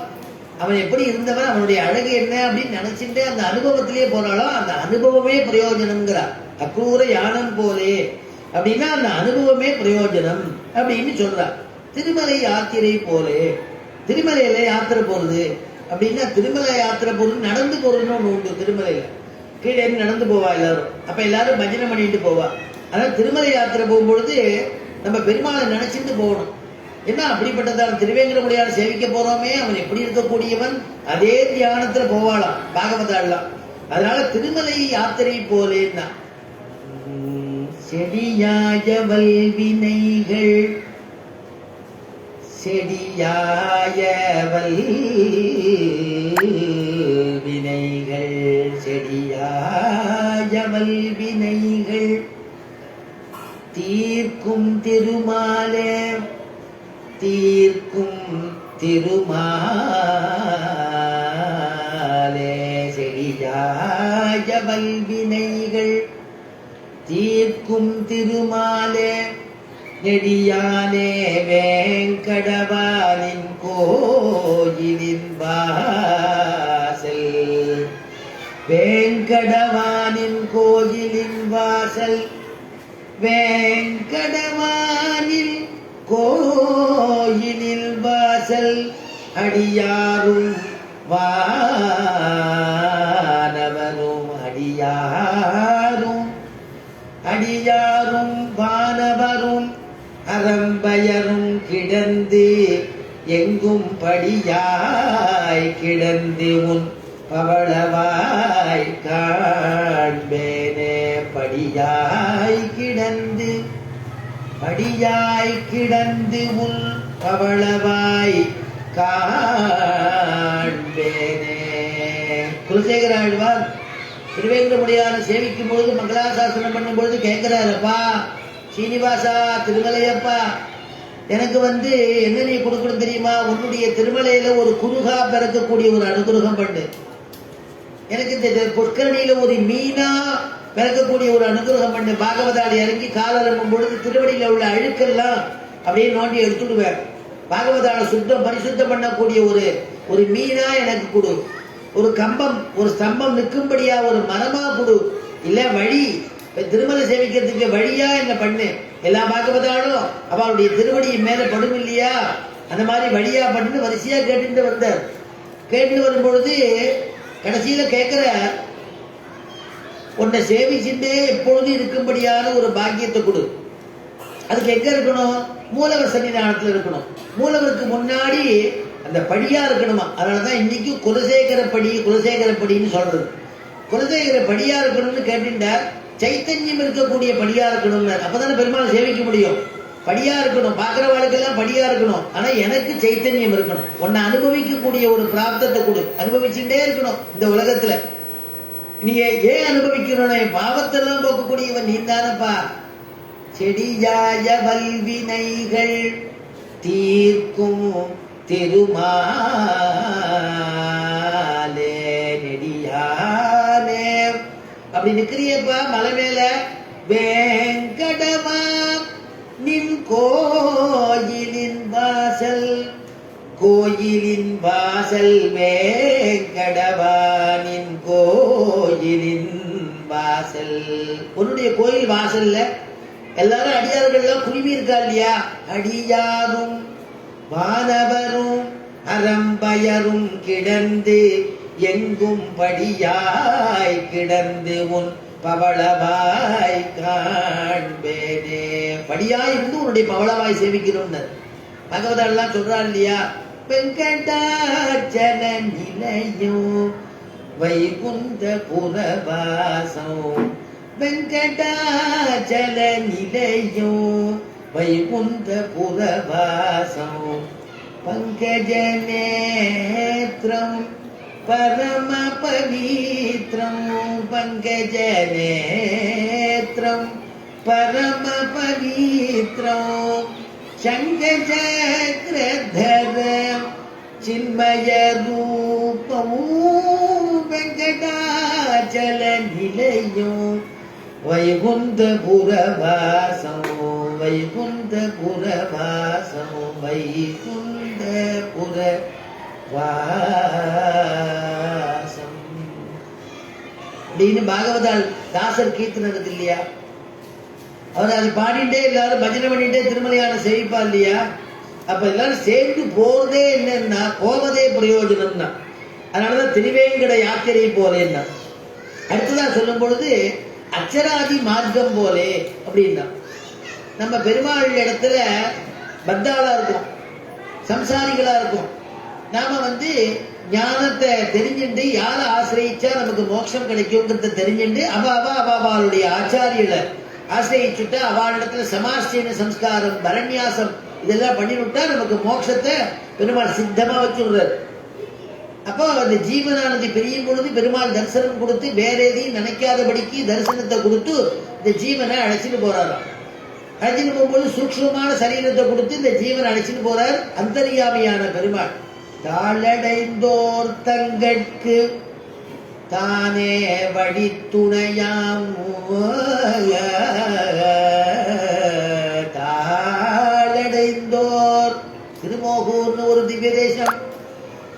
அவன் எப்படி இருந்தவன், அவனுடைய அழகு என்ன அப்படின்னு நினைச்சுட்டு அந்த அனுபவத்திலேயே போறாலும் அந்த அனுபவமே பிரயோஜனம்ங்கிறார். அக்ரூர யானம் போலே அப்படின்னா அந்த அனுபவமே பிரயோஜனம் அப்படின்னு சொல்றார். திருமலை யாத்திரை போலே, திருமலையில யாத்திரை போறது அப்படின்னா திருமலை யாத்திரை போறது நடந்து போறதுன்னு ஒண்ணு உண்டு. திருமலையில கீழே நடந்து போவா எல்லாரும், அப்ப எல்லாரும் பஜனை பண்ணிட்டு போவா. அதனால திருமலை யாத்திரை போகும்பொழுது நம்ம பெருமாளை நினைச்சிட்டு போகணும். என்ன அப்படிப்பட்டதான திருவேங்கடமுடியானை சேவிக்க போறோமே, அவன் எப்படி இருக்கக்கூடியவன், அதே தியானத்துல போவாளாம் பாகவதாலாம். அதனால திருமலை யாத்திரை போலேன்னா செடியாய வல்வினைகள், செடியாய வல்வினைகள், செடியாய வல்வினைகள் தீர்க்கும் திருமாலே, தீர்க்கும் திருமாலே, செடியாய வல்வினைகள் தீர்க்கும் திருமாலே, நெடியானே வேங்கடவானின் கோயிலின் வாசல், வேங்கடவானின் கோயிலின் வாசல், வேங்கடவானில் கோயிலில் வாசல், அடியாரும் வானவரும், அடியாரும் அடியாரும் வானவரும் அரம்பயரும் கிடந்து எங்கும் படியாய் கிடந்து உன் பவளவாய் காண்பேனே, படியாய் கிடந்து, படியாய் கிடந்து உன் பவளவாய் காண்பேனே. குலசேகர ஆழ்வார் திருவேங்கடமுடியான சேவிக்கும் பொழுது மங்களாசாசனம் பண்ணும் பொழுது கேட்கிறாரப்பா, சீனிவாசா திருமலையப்பா, எனக்கு என்ன நீ கொடுக்கணும் தெரியுமா, உன்னுடைய திருமலையில ஒரு குருகா பிறக்கக்கூடிய ஒரு அனுகிரகம் பண்ணு, எனக்கு இந்த புஷ்கரணியில ஒரு மீனா பிறக்கக்கூடிய ஒரு அனுகிரகம் பண்ணு. பாகவதால் இறங்கி காலரம்பும் பொழுது திருவடியில உள்ள அழுக்கெல்லாம் அப்படியே நோண்டி எடுத்துடுவேன். பாகவதால சுத்தம் பரிசுத்தம் பண்ணக்கூடிய ஒரு மீனா எனக்கு கொடு, ஒரு கம்பம் ஒரு ஸ்தம்பம் நிற்கும்படியா ஒரு மரமா கொடு, இல்ல வழி திருமலை சேவிக்கிறதுக்கு வழியா என்ன பண்ணு. எல்லா பாகவதாலும் அவளுடைய திருவடியின் மேல படும் இல்லையா, அந்த மாதிரி வழியா பண்ணு வரிசையா கேட்டுட்டு வந்தார். கேட்டு வரும்பொழுது கடைசியில கேட்கிற, உன்னை சேவிச்சுட்டே எப்பொழுதும் இருக்கும்படியான ஒரு பாக்கியத்தை கொடு. அதுக்கு எங்க இருக்கணும், மூலவர் சன்னிதானத்துல இருக்கணும். மூலவருக்கு முன்னாடி அந்த படியா இருக்கணுமா. அதனாலதான் இன்னைக்கு குலசேகர படின்னு சொல்றது. குலசேகர படியா இருக்கணும்னு கேட்டுட்டார். சைத்தன்யம் இருக்கக்கூடிய படியா இருக்கணும்னு, அப்பதானே பெருமாள் சேவிக்க முடியும். படியா இருக்கணும், பாக்குற வாழ்க்கையெல்லாம் படியா இருக்கணும். ஆனா எனக்கு சைத்தன்யம் இருக்கணும். உன்னை அனுபவிக்கக்கூடிய ஒரு பிராப்தத்தை கொடு, அனுபவிச்சுட்டே இருக்கணும் இந்த உலகத்துல. நீங்க ஏன் அனுபவிக்கணும், என் பாவத்தெல்லாம் போக்கக்கூடியவன் நீ தானப்பா. செடியாய வல்வினைகள் தீர்க்கும் திருமாலே, நெடியானே அப்படி நிக்கிறியப்பா மலை மேல. வேங்கடமா நின் கோயிலின் வாசல், கோயிலின் வாசல், வேங்கடவானின் கோயிலின் வாசல். உன்னுடைய கோயில் வாசல்ல எல்லாரும் அடியார்கள்லாம் குருவி இருக்கா இல்லையா, அடியாரும் வானவரும் அரம்பயரும் கிடந்து எங்கும் படியாய் கிடந்து உன் பவளவாய் காண்பேனே. படியாய் இருந்து உன்னுடைய பவளவாய் சேவிக்கிறோம் பகவதெல்லாம் சொல்றார் இல்லையா. வெங்கடாச்சல நிலையம் வைகுந்த புரவாசம், வெங்கடாச்சல நிலையம் வைகுந்த புரவாசம், பங்கஜ நேத்ரம் பரம பவித்ரம், பங்கஜ நேத்ரம் பரம பவித்ரம், சங்கசக்கரதர சின்மய ரூபமூ வெங்கடாச்சல நிலையும் வைகுந்தபுரவாசமோ வைகுந்தபுரவாசமோ வைகுந்தபுரவாசம் அப்படின்னு பாகவதால் தாசர் கீர்த்தனை இருக்கு இல்லையா? அவர் அதை பாடிட்டே எல்லாரும் பஜனை பண்ணிட்டே திருமலையான சேவிப்பா இல்லையா? அப்ப எல்லாரும் சேர்ந்து போறதே என்னன்னா போவதே பிரயோஜனம்னா. அதனாலதான் திருவேங்கட யாத்திரை போலேன்னா. அடுத்ததான் சொல்லும் பொழுது அச்சராதி மார்க்கம் போலே அப்படின்னா, நம்ம பெருமாள் இடத்துல பத்தாளா இருக்கும், சம்சாரிகளா இருக்கும். நாம ஞானத்தை தெரிஞ்சுட்டு யாரை ஆசிரியிச்சா நமக்கு மோட்சம் கிடைக்கும்ங்கிறத தெரிஞ்சுட்டு அவளுடைய ஆச்சாரியர்களை ஆசிரியிச்சுட்டா அவளிடத்துல சமாஸ்தீன சம்ஸ்காரம் பரண்யாசம் இதெல்லாம் பண்ணிவிட்டா நமக்கு மோட்சத்தை பெருமாள் சித்தமா வச்சுடுறாரு. அப்போ அந்த ஜீவனானது பிரியும் பொழுது பெருமாள் தரிசனம் கொடுத்து வேற எதையும் நினைக்காதபடிக்கு தரிசனத்தை கொடுத்து இந்த ஜீவனை அழைச்சிட்டு போறாராம். அழைச்சிட்டு போகும்போது சூக்ஷ்மமான சரீரத்தை கொடுத்து இந்த ஜீவனை அழைச்சிட்டு போறார் அந்தர்யாமியான பெருமாள். தாளடைந்தோர் தங்கட்கு தானே வழித்துணையாம் தாளடைந்தோர் திருமோகூர்னு ஒரு திவ்ய தேசம்.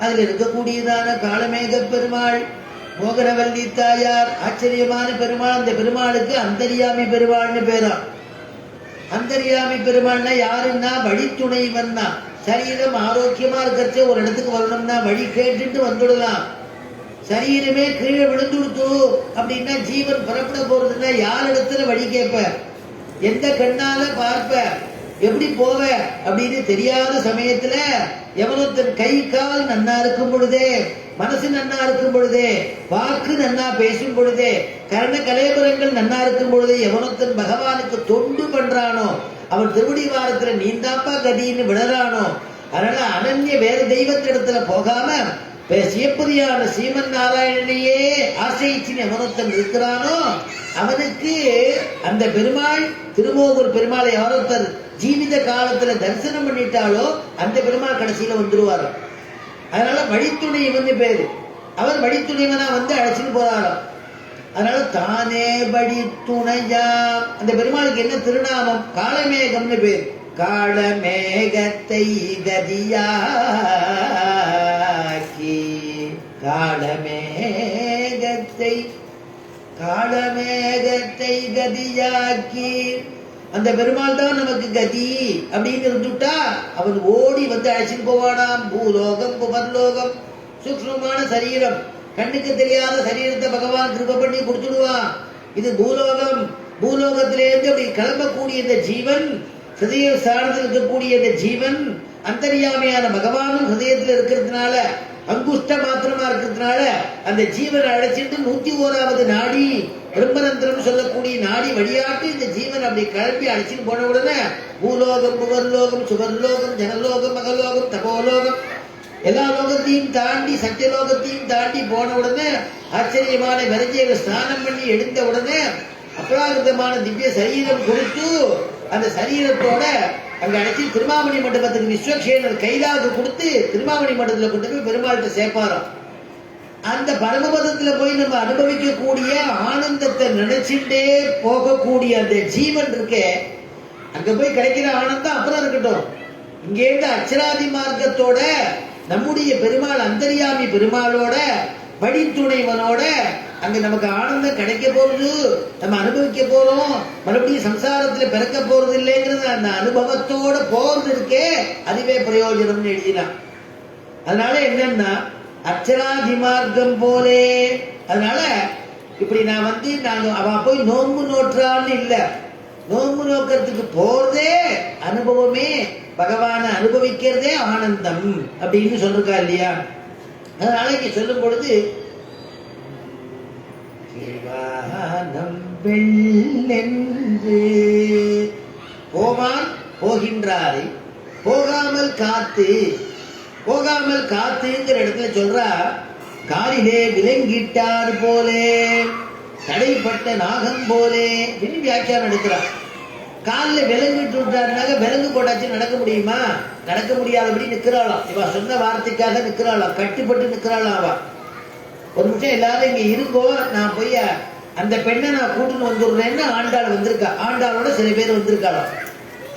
அதில் இருக்கக்கூடியதான காளமேக பெருமாள், மோகனவல்லி தாயார், ஆச்சரியமான பெருமாள். அந்த பெருமாளுக்கு அந்தர்யாமி பெருமாள்னு பேராம். அந்தர்யாமி பெருமாள்னா யாருன்னா வழித்துணைவன் தான். சரீரம் ஆரோக்கியமா இருக்கிறச்ச ஒரு இடத்துக்கு வரணும்னா வழி கேட்டுட்டு வந்துடலாம். சரீரமே கீழே விழுந்துடுத்து அப்படின்னா ஜீவன் புறப்பட போறதுன்னா யார் இடத்துல வழி கேட்ப, எந்த கண்ணால பார்ப்ப, எப்படி போவ அப்படின்னு தெரியாத சமயத்துல எவனொத்தன் கை கால் நன்னா இருக்கும் பொழுதே, மனசு நன்னா இருக்கும் பொழுதே, வாக்கு நன்னா பேசும் பொழுதே, கரண கலேபரங்கள் நன்னா இருக்கும் பொழுதே எவனொத்தன் பகவானுக்கு தொண்டு பண்றானோ, அவன் திருவடி வாரத்துல நீந்தாப்பா கதின்னு விடறானோ, அதனால அனன்ய வேற தெய்வத்திடத்துல போகாம சிவப்பதியான சீமன் நாராயணனையே ஆசிரியிச்சின் எவனொத்தன் இருக்கிறானோ அவனுக்கு அந்த பெருமாள் திருமோகூர் பெருமாளை யாரொத்தர் ஜீவித காலத்துல தரிசனம் பண்ணிட்டாலோ அந்த பெருமாள் கடைசியில வந்துருவாரு. அதனால வழித்துணை பேரு. அவர் வழித்துணைவனா அழைச்சிட்டு போறாராம். அதனால தானே வழித்துணையா. அந்த பெருமாளுக்கு என்ன திருநாமம்? காளமேகம்னு பேரு. காளமேகத்தை கதியாக்கி காளமேகத்தை கதியாக்கி அந்த பெருமாள் தான் நமக்கு கதி அப்படின்னு இருந்துட்டா அவன் ஓடி அழைச்சிட்டு போவானாம். பூலோகம் புவர்லோகம் சூக்ஷ்மமான சரீரம், கண்ணுக்கு தெரியாத சரீரத்தை பகவான் கிருபை பண்ணி கொடுத்துடுவான். இது பூலோகம். பூலோகத்திலேருந்து அப்படி கிளம்பக்கூடிய இந்த ஜீவன், ஹிருதய ஸ்தானத்தில் இருக்கக்கூடிய இந்த ஜீவன் அந்தர்யாமியான பகவானும் ஹிருதயத்தில் இருக்கிறதுனால, அங்குஷ்ட மாத்திரமா இருக்கிறதுனால அந்த ஜீவனை அழைச்சிட்டு 101வது நாடி பிரம்மரந்திரம் சொல்லக்கூடிய நாடி வழியாட்டு இந்த ஜீவன் அப்படி கிளம்பி அழைச்சிட்டு போன உடனே பூலோகம் புவர்லோகம் சுவர்லோகம் ஜனலோகம் மகலோகம் தபோலோகம் எல்லா லோகத்தையும் தாண்டி சத்தியலோகத்தையும் தாண்டி போன உடனே ஆச்சரியமான விரஜைகளை ஸ்நானம் பண்ணி எடுத்த உடனே அப்ராகிருதமான திவ்ய சரீரம் கொடுத்து அந்த சரீரத்தோட அங்க அழைச்சி திருமாமணி மண்டபத்துக்கு விஸ்வக்ஷேனர் கைலாவுக்கு கொடுத்து திருமாமணி மண்டபத்துல கொண்டு போய் பெருமாள்கிட்ட சேர்ப்பாராம். அந்த பரமபதத்துல போய் நம்ம அனுபவிக்கக்கூடிய ஆனந்தத்தை நினைச்சுட்டே போகக்கூடிய அந்த ஜீவன் இருக்கே, அங்க போய் கிடைக்கிற ஆனந்தம் அப்புறம் இருக்கட்டும். இங்கேருந்து அச்சராதி மார்க்கத்தோட நம்முடைய பெருமாள் அந்தர்யாமி பெருமாளோட வழித்துணைவனோட அங்க நமக்கு ஆனந்தம் கிடைக்க போறது, நம்ம அனுபவிக்க போறோம். மறுபடியும் சம்சாரத்துல பிறக்க போறது இல்லைங்கிறது அந்த அனுபவத்தோட போறது இருக்கே, அதுவே பிரயோஜனம்னு எழுதினான். அதனால என்னன்னா அச்சராதி மார்க்கம் போலே. அதனால இப்படி நான் நாங்க அவ போய் நோன்பு நோற்றான்னு இல்ல, நோன்பு நோக்கிறதுக்கு போறதே அனுபவமே, பகவான அனுபவிக்கிறதே ஆனந்தம் அப்படின்னு சொல்லிருக்கா இல்லையா? அதனால இங்க சொல்லும் பொழுது வெள்ளென்று போவான் போகின்றாரை போகாமல் காத்து, போகாமல் காத்துங்கிற இடத்துல சொல்றா, காலிலே விலங்கிட்டார் போலே தடைப்பட்ட நாகம் போலே வியாக்கியானம் எடுக்கிறார். காலில் விலங்கு விட்டு விட்டாருனாக்க விலங்கு போட்டாச்சு நடக்க முடியுமா? நடக்க முடியாதபடி நிற்கிறாளாம். இவ சொன்ன வார்த்தைக்காக நிற்கிறாளாம், கட்டுப்பட்டு நிற்கிறாளாம். அவ ஒரு நிமிஷம் எல்லாரும் இங்க இருக்கோ, நான் போய் அந்த பெண்ணை நான் கூட்டுன்னு வந்துடுறேன்னு ஆண்டாள் வந்திருக்கா. ஆண்டாளோட சில பேர் வந்திருக்காளாம்.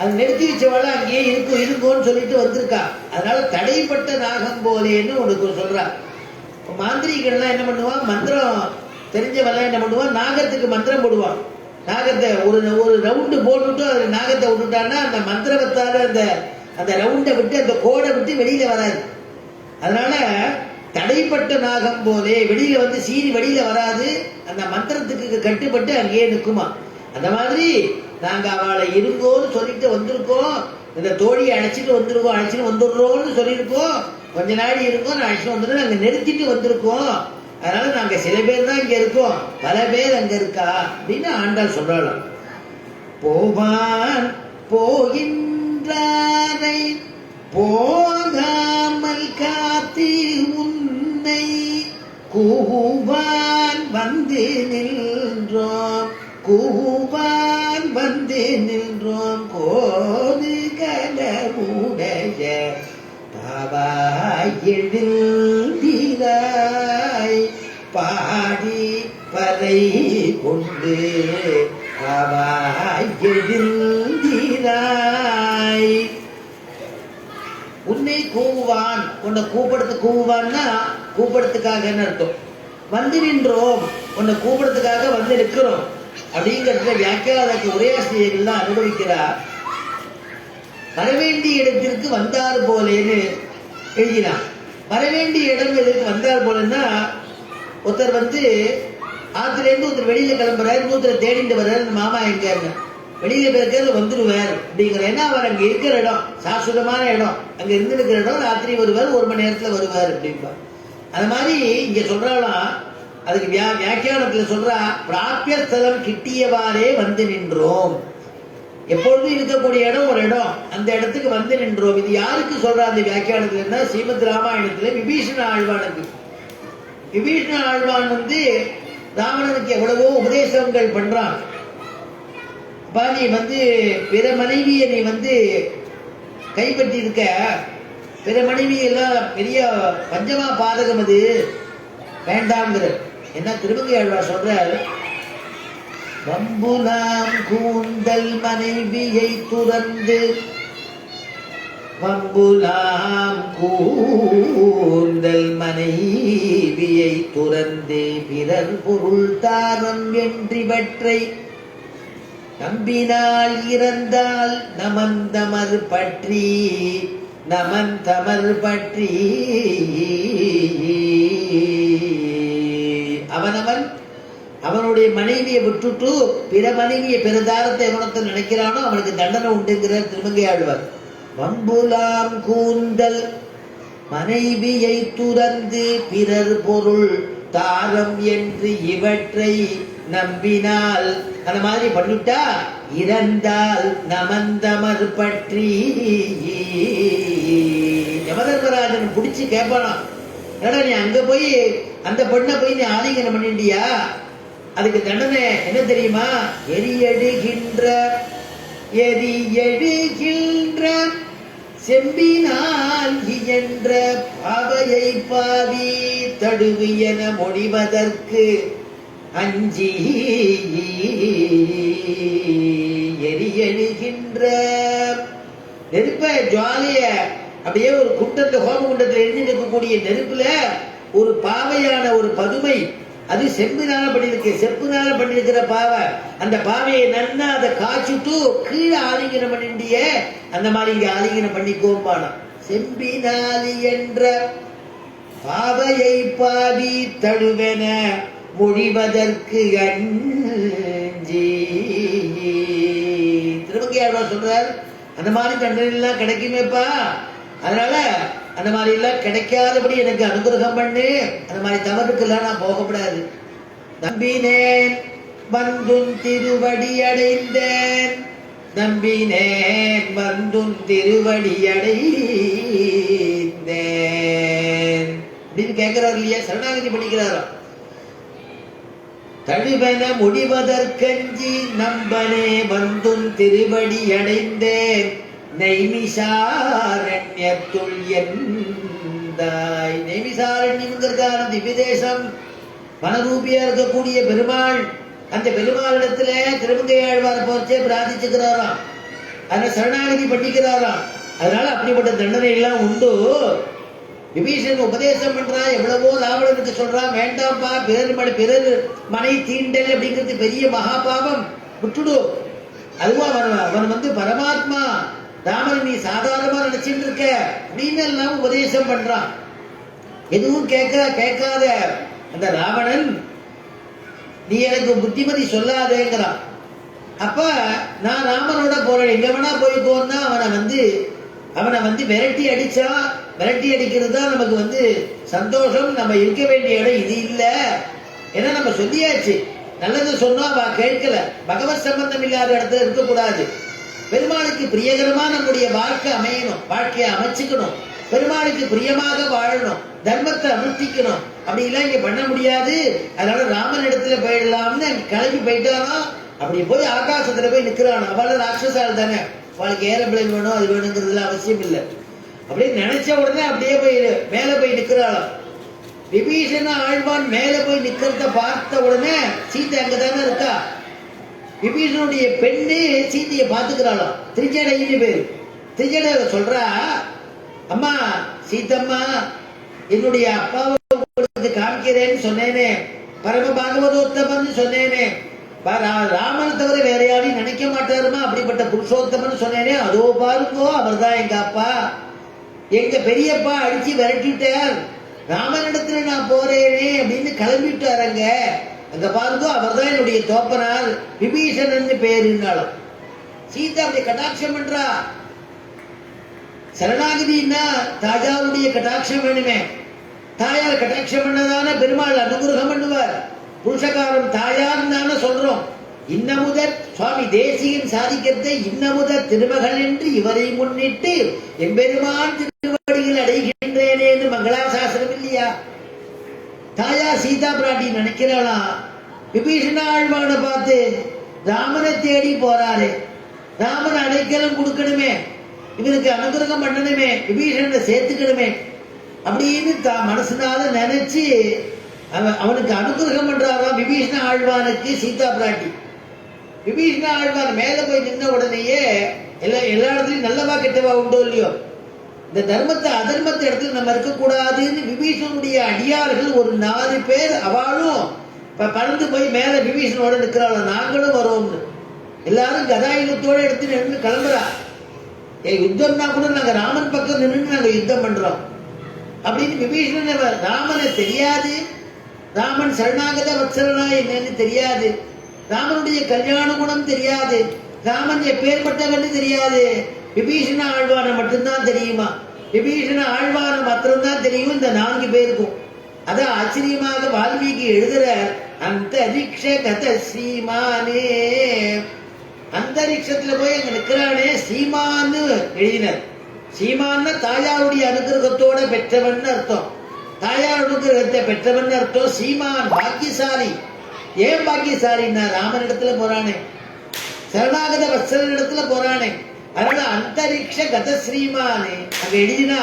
அது நிறுத்தி வச்சவாள அங்கேயே இருக்கும்னு சொல்லிட்டு வந்திருக்கா. அதனால தடைப்பட்ட நாகம் போலேன்னு உனக்கு சொல்றா. மாந்திரிகள்லாம் என்ன பண்ணுவான், மந்திரம் தெரிஞ்சவெல்லாம் என்ன பண்ணுவான், நாகத்துக்கு மந்திரம் போடுவான். நாகத்தை ஒரு ரவுண்டு போட்டுட்டு அது நாகத்தை விட்டுட்டான்னா அந்த மந்திரவத்தால அந்த ரவுண்டை விட்டு அந்த கோடை விட்டு வெளியில வராது. அதனால தடைப்பட்ட நாகம் போலே வெளியில வந்து சீறி வெளியில வராது, அந்த மந்திரத்துக்கு கட்டுப்பட்டு அங்கேயே நிற்குமா. அந்த மாதிரி நாங்க அவளை இருங்கோன்னு சொல்லிட்டு வந்திருக்கோம். இந்த தோழியை அழைச்சிட்டு வந்துடுறோம்னு சொல்லியிருக்கோம். கொஞ்ச நாடி இருக்கோம், நான் அழைச்சிட்டு வந்துடுறோம், நாங்க நிறுத்திட்டு வந்திருக்கோம். அதனால நாங்க சில பேர் தான் இங்க இருக்கோம், பல பேர் அங்க இருக்கா அப்படின்னு ஆண்டாள் சொல்றாளாம். போவான் போகின்றாரை போகாமல் காத்து உன்னை கூவான் வந்து நின்றோம், கூவான் வந்து நின்றோம், கோது கலமுடைய பாவாய் எழுந்திராய் பாடி பறை கொண்டு பாவாய் எழுந்திராய். உன்னை கூவான், உன்னை கூப்பிடத்துக்கான்னா கூப்பிடத்துக்காக அர்த்தம். வந்து நின்றோம், உன்னை கூப்பிடத்துக்காக வந்து நிற்கிறோம் அப்படிங்கிறத வியாக்கியானத்துக்கு உரையாசிரியர்கள் தான் அனுபவிக்கிறார். வரவேண்டிய இடத்திற்கு வந்தார் போலேன்னு எழுதினான். வரவேண்டிய இடம் எதுக்கு வந்தார் போலன்னா, ஒருத்தர் வந்து ஆத்திலேருந்து ஒருத்தர் வெளியில கிளம்புறாரு, இன்னொருத்தர் தேடிட்டு வர்றாரு, அந்த மாமா எங்க வெளியில போயிருக்காரு வந்துடுவார் அப்படிங்கிற. ஏன்னா அவர் அங்க இருக்கிற இடம் சாஸ்வதமான இடம், அங்க இருந்து இருக்கிற இடம், ராத்திரி வருவார், 1 மணி நேரத்துல வருவார் அப்படின்பா. அது மாதிரி இங்க சொல்றாலாம், அதுக்கு வியாக்கியானத்துல சொல்றா, பிராபிய ஸ்தலம் கிட்டியவாறே வந்து நின்றோம். எப்பொழுதும் இருக்கக்கூடிய இடம் ஒரு இடம், அந்த இடத்துக்கு வந்து நின்றோம். இது யாருக்கு சொல்றா அந்த வியாக்கியானத்துல? ஸ்ரீமத் ராமாயணத்துல விபீஷண ஆழ்வானுக்கு. விபீஷண ஆழ்வான் வந்து ராவணனுக்கு எவ்வளவோ உபதேசங்கள் பண்றான். நீ வந்து பிற மனைவியை நீ வந்து கைப்பற்றி இருக்க, பிற மனைவி எல்லாம் பெரிய பஞ்சமா பாதகம், அது வேண்டாம்ங்கிற. என்ன திருமங்கை ஆழ்வார் சொல்றாரு, வம்புலாம் கூந்தல் மனைவியை துறந்து, வம்புலாம் கூந்தல் மனைவியை துறந்து பிறர் பொருள் தாரம் என்றிவற்றை நம்பினால் இறந்தால் நமந்தமர் பற்றி, நமந்தமர் பற்றி. அவனுடைய மனைவியை விட்டுட்டு பிற மனைவியை பெருதாரத்தை எவனத்தை நினைக்கிறானோ அவனுக்கு தண்டனை உண்டுங்கிறார் திருமங்கை ஆழ்வார். வம்புலாம் கூந்தல் மனைவியை துறந்து பிறர் பொருள் தாரம் என்று இவற்றை நம்பினால், அந்த மாதிரி பண்ணிட்டா இறந்தால் நமந்தமர் பற்றி. யமதர்மராஜன் பிடிச்சு கேட்பானா, ஏடா நீ அங்க போய் அந்த பெண்ணை போய் நீ ஆலிங்கனம் பண்ணிட்டியா, அதுக்கு தண்டனை என்ன தெரியுமா? எரியடுகின்ற செம்பினால் இயன்ற பாவையை பாவி தடுவு என மொழிவதற்கு அஞ்சி எரியடுகின்ற நெருப்ப ஜுவாலைய அப்படியே ஒரு குண்டத்தை ஹோம குண்டத்தில் எரிஞ்சு இருக்கக்கூடிய நெருப்புல ஒரு பாவையான ஒரு பதுமை, அது செம்பினால பண்ணிருக்கு, செப்புனால பண்ணிருக்கிற பாவை, அந்த பாவையை நன்னா அதை காய்ச்சிட்டு கீழே ஆலிங்கனம் பண்ணிண்டிய, அந்த மாதிரி இங்க ஆலிங்கனம் பண்ணிக்கோம்பானா. செம்பினாலி என்ற பாவையை பாவி தடுவென மொழிவதற்கு அஞ்சி. திருமங்கை ஆழ்வார் சொல்றார், அந்த மாதிரி தண்டனை எல்லாம் கிடைக்குமேப்பா, அதனால அந்த மாதிரி எல்லாம் கிடைக்காதபடி எனக்கு அனுகிரகம் பண்ணு, அந்த மாதிரி தவறுக்கெல்லாம் நான் போகக்கூடாது. நம்பினேன் வந்துன் திருவடி அடைந்தேன், நம்பினேன் வந்துன் திருவடி அடைந்தேன் அப்படின்னு கேட்கிறார் இல்லையா, சரணாகதி பண்ணிக்கிறாரோ. தழுவென முடிவதற்கஞ்சி நம்பனே வந்தும் திருவடி அடைந்தேன் நைமிசாரண்யத்துள் எந்தாய். நைமிசாரண்யம்ங்கிறதான திவ்யதேசம் மனரூபியா இருக்கக்கூடிய பெருமாள். அந்த பெருமாளிடத்துல திருமங்கையாழ்வார் போச்சே பிரார்த்திச்சுக்கிறாராம். அதை சரணாகதி பண்ணிக்கிறாராம். அதனால அப்படிப்பட்ட தண்டனை எல்லாம் உண்டு. விபீஷன் உபதேசம் பண்றான், எவ்வளவோ ராவணனுக்கு சொல்றான், வேண்டாம்ப்பா பிறர் மனை தீண்டல் அப்படிங்கிறது பெரிய மகா பாவம், விட்டுடு. அதுவும் அவன் பரமாத்மா ராமன் நீ சாதாரணமா நினைச்சிட்டு இருக்க அப்படின்னு எல்லாம் உபதேசம் பண்றான். எதுவும் கேட்காத அந்த ராவணன் நீ எனக்கு புத்திமதி சொல்லாதேங்கிறான். அப்ப நான் ராமனோட போறேன், எங்க வேணா போய்க்கோன்னா அவனை விரட்டி அடிச்சா, விரட்டி அடிக்கிறது தான் நமக்கு சந்தோஷம். நம்ம இருக்க வேண்டிய இடம் இது இல்லை. ஏன்னா நம்ம சொல்லியாச்சு, நல்லது சொன்னா அவ கேட்கல. பகவத் சம்பந்தம் இல்லாத இடத்துல இருக்கக்கூடாது. பெருமாளுக்கு பிரியகரமா நம்முடைய வாழ்க்கை அமையணும், வாழ்க்கையை அமைச்சுக்கணும், பெருமாளுக்கு பிரியமாக வாழணும், தர்மத்தை அனுஷ்டிக்கணும். அப்படி எல்லாம் இங்க பண்ண முடியாது. அதனால ராமன் இடத்துல போயிடலாம்னு கிளம்பி போயிட்டானா. அப்படி போய் ஆகாசத்துல போய் நிக்கிறான். அவள ராட்சசால் தானே, அவளுக்கு ஏரோப்ளேன் வேணும் அது வேணுங்கிறதுல அவசியம் இல்லை. அப்படின்னு நினைச்ச உடனே அப்படியே போய் மேல போய் நிக்கிறாளாம். விபீஷண ஆழ்வான் மேல போய் நிக்கிறத பார்த்த உடனே சீதை அங்கதானே இருக்கா. விபீஷனுடைய பெண்ணு சீதையை பார்த்துக்கிறாளாம். திருச்சடைன்னு பேரு. திருச்சடை சொல்றா, அம்மா சீதம்மா, என்னுடைய அப்பாவை உங்களுக்கு காமிக்கிறேன்னு சொன்னேனே, பரம பாகவதோத்தமன் சொன்னேனே, ராமன் தவிர வேற யாரையும் நினைக்க மாட்டாருமா, அப்படிப்பட்ட புருஷோத்தமன் சொன்னேனே, அதோ பாருங்கோ அவர் தான் எங்க அப்பா. எங்க பெரியப்பா அடிச்சு விரட்டிட்டார், ராமனிடத்துல நான் போறேனே அப்படின்னு கிளம்பிட்டாருங்க. அங்க பாருங்கோ அவர் தான் என்னுடைய தோப்பனார், விபீஷணன் பேருன்னாலும். சீதா அப்படி கட்டாட்சம் பண்றா. சரணாகதினா தாஜாவுடைய கட்டாட்சம் வேணுமே. தாயார் கட்டாட்சம் பண்ணதான பெருமாள் அனுகிரகம் பண்ணுவார். புருஷகாரம் தாயார் தானே சொல்றோம். இன்னமுதர் சுவாமி தேசிகன் சாதிக்கத்தை இன்னமுதர் திருமகள் என்று இவரை முன்னிட்டு எம்பெருமான் திருவடியில் அடைகின்றேனே என்று மங்களாசாசனம் இல்லையா. தாயார் சீதா பிராட்டி நினைக்கிறாளா, விபீஷண ஆழ்வான பார்த்து ராமனை தேடி போறாரு, ராமன் அடைக்கலம் கொடுக்கணுமே, இவனுக்கு அனுகிரகம் பண்ணணுமே, விபீஷணனை சேர்த்துக்கணுமே அப்படின்னு மனசுனால நினைச்சு அவனுக்கு அனுகிரகம் பண்றாராம் விபீஷண ஆழ்வானுக்கு சீதா பிராட்டி. விபீஷண ஆழ்வான் மேல போய் நின்ன உடனேயே எல்லா இடத்துலயும் நல்லவா கெட்டவா உண்டோ இல்லையோ, இந்த தர்மத்தை அதர்மத்தை இடத்துல நம்ம இருக்கக்கூடாதுன்னு விபீஷனுடைய அடியார்கள் ஒரு 4 பேர் அவளும் பறந்து போய் மேல விபீஷனோட நிற்கிறாள். நாங்களும் வரோம்னு எல்லாரும் கதாயுதத்தோட எடுத்து நின்று கிளம்புறா. யுத்தம்னா கூட நாங்க ராமன் பக்கம் நின்று நாங்க யுத்தம் பண்றோம் அப்படின்னு. விபீஷணன் ராமனை தெரியாது, ராமன் சரணாகத வத்சலனா என்னன்னு தெரியாது, ராமனுடைய கல்யாண குணம் தெரியாது, ராமன் எப்பேற்பட்டவன்னு தெரியாது. விபீஷண ஆழ்வான மட்டும்தான் தெரியுமா. விபீஷண ஆழ்வான மாத்திரம்தான் தெரியும் இந்த 4 பேருக்கும். அதான் ஆச்சரியமாக வால்மீகி எழுதுற அந்தரிக்ஷ கத ஸ்ரீமானே, அந்தரிக்ஷத்துல போய் அங்க நிக்கிறானே சீமான்னு எழுதினர். சீமான்னா தாயாருடைய அனுகிரகத்தோட பெற்றவன் அர்த்தம். தாயார் அனுகிரகத்தை பெற்றவன் அர்த்தம். சீமான் பாக்கியசாலி. ஏன் பாக்கியசாலின்னா ராமன் இடத்துல போறானே, சரணாகத வத்சலன் இடத்துல போறானே. அதனால அந்தரிக்ஷ கத ஸ்ரீமானே அங்க எழுதினா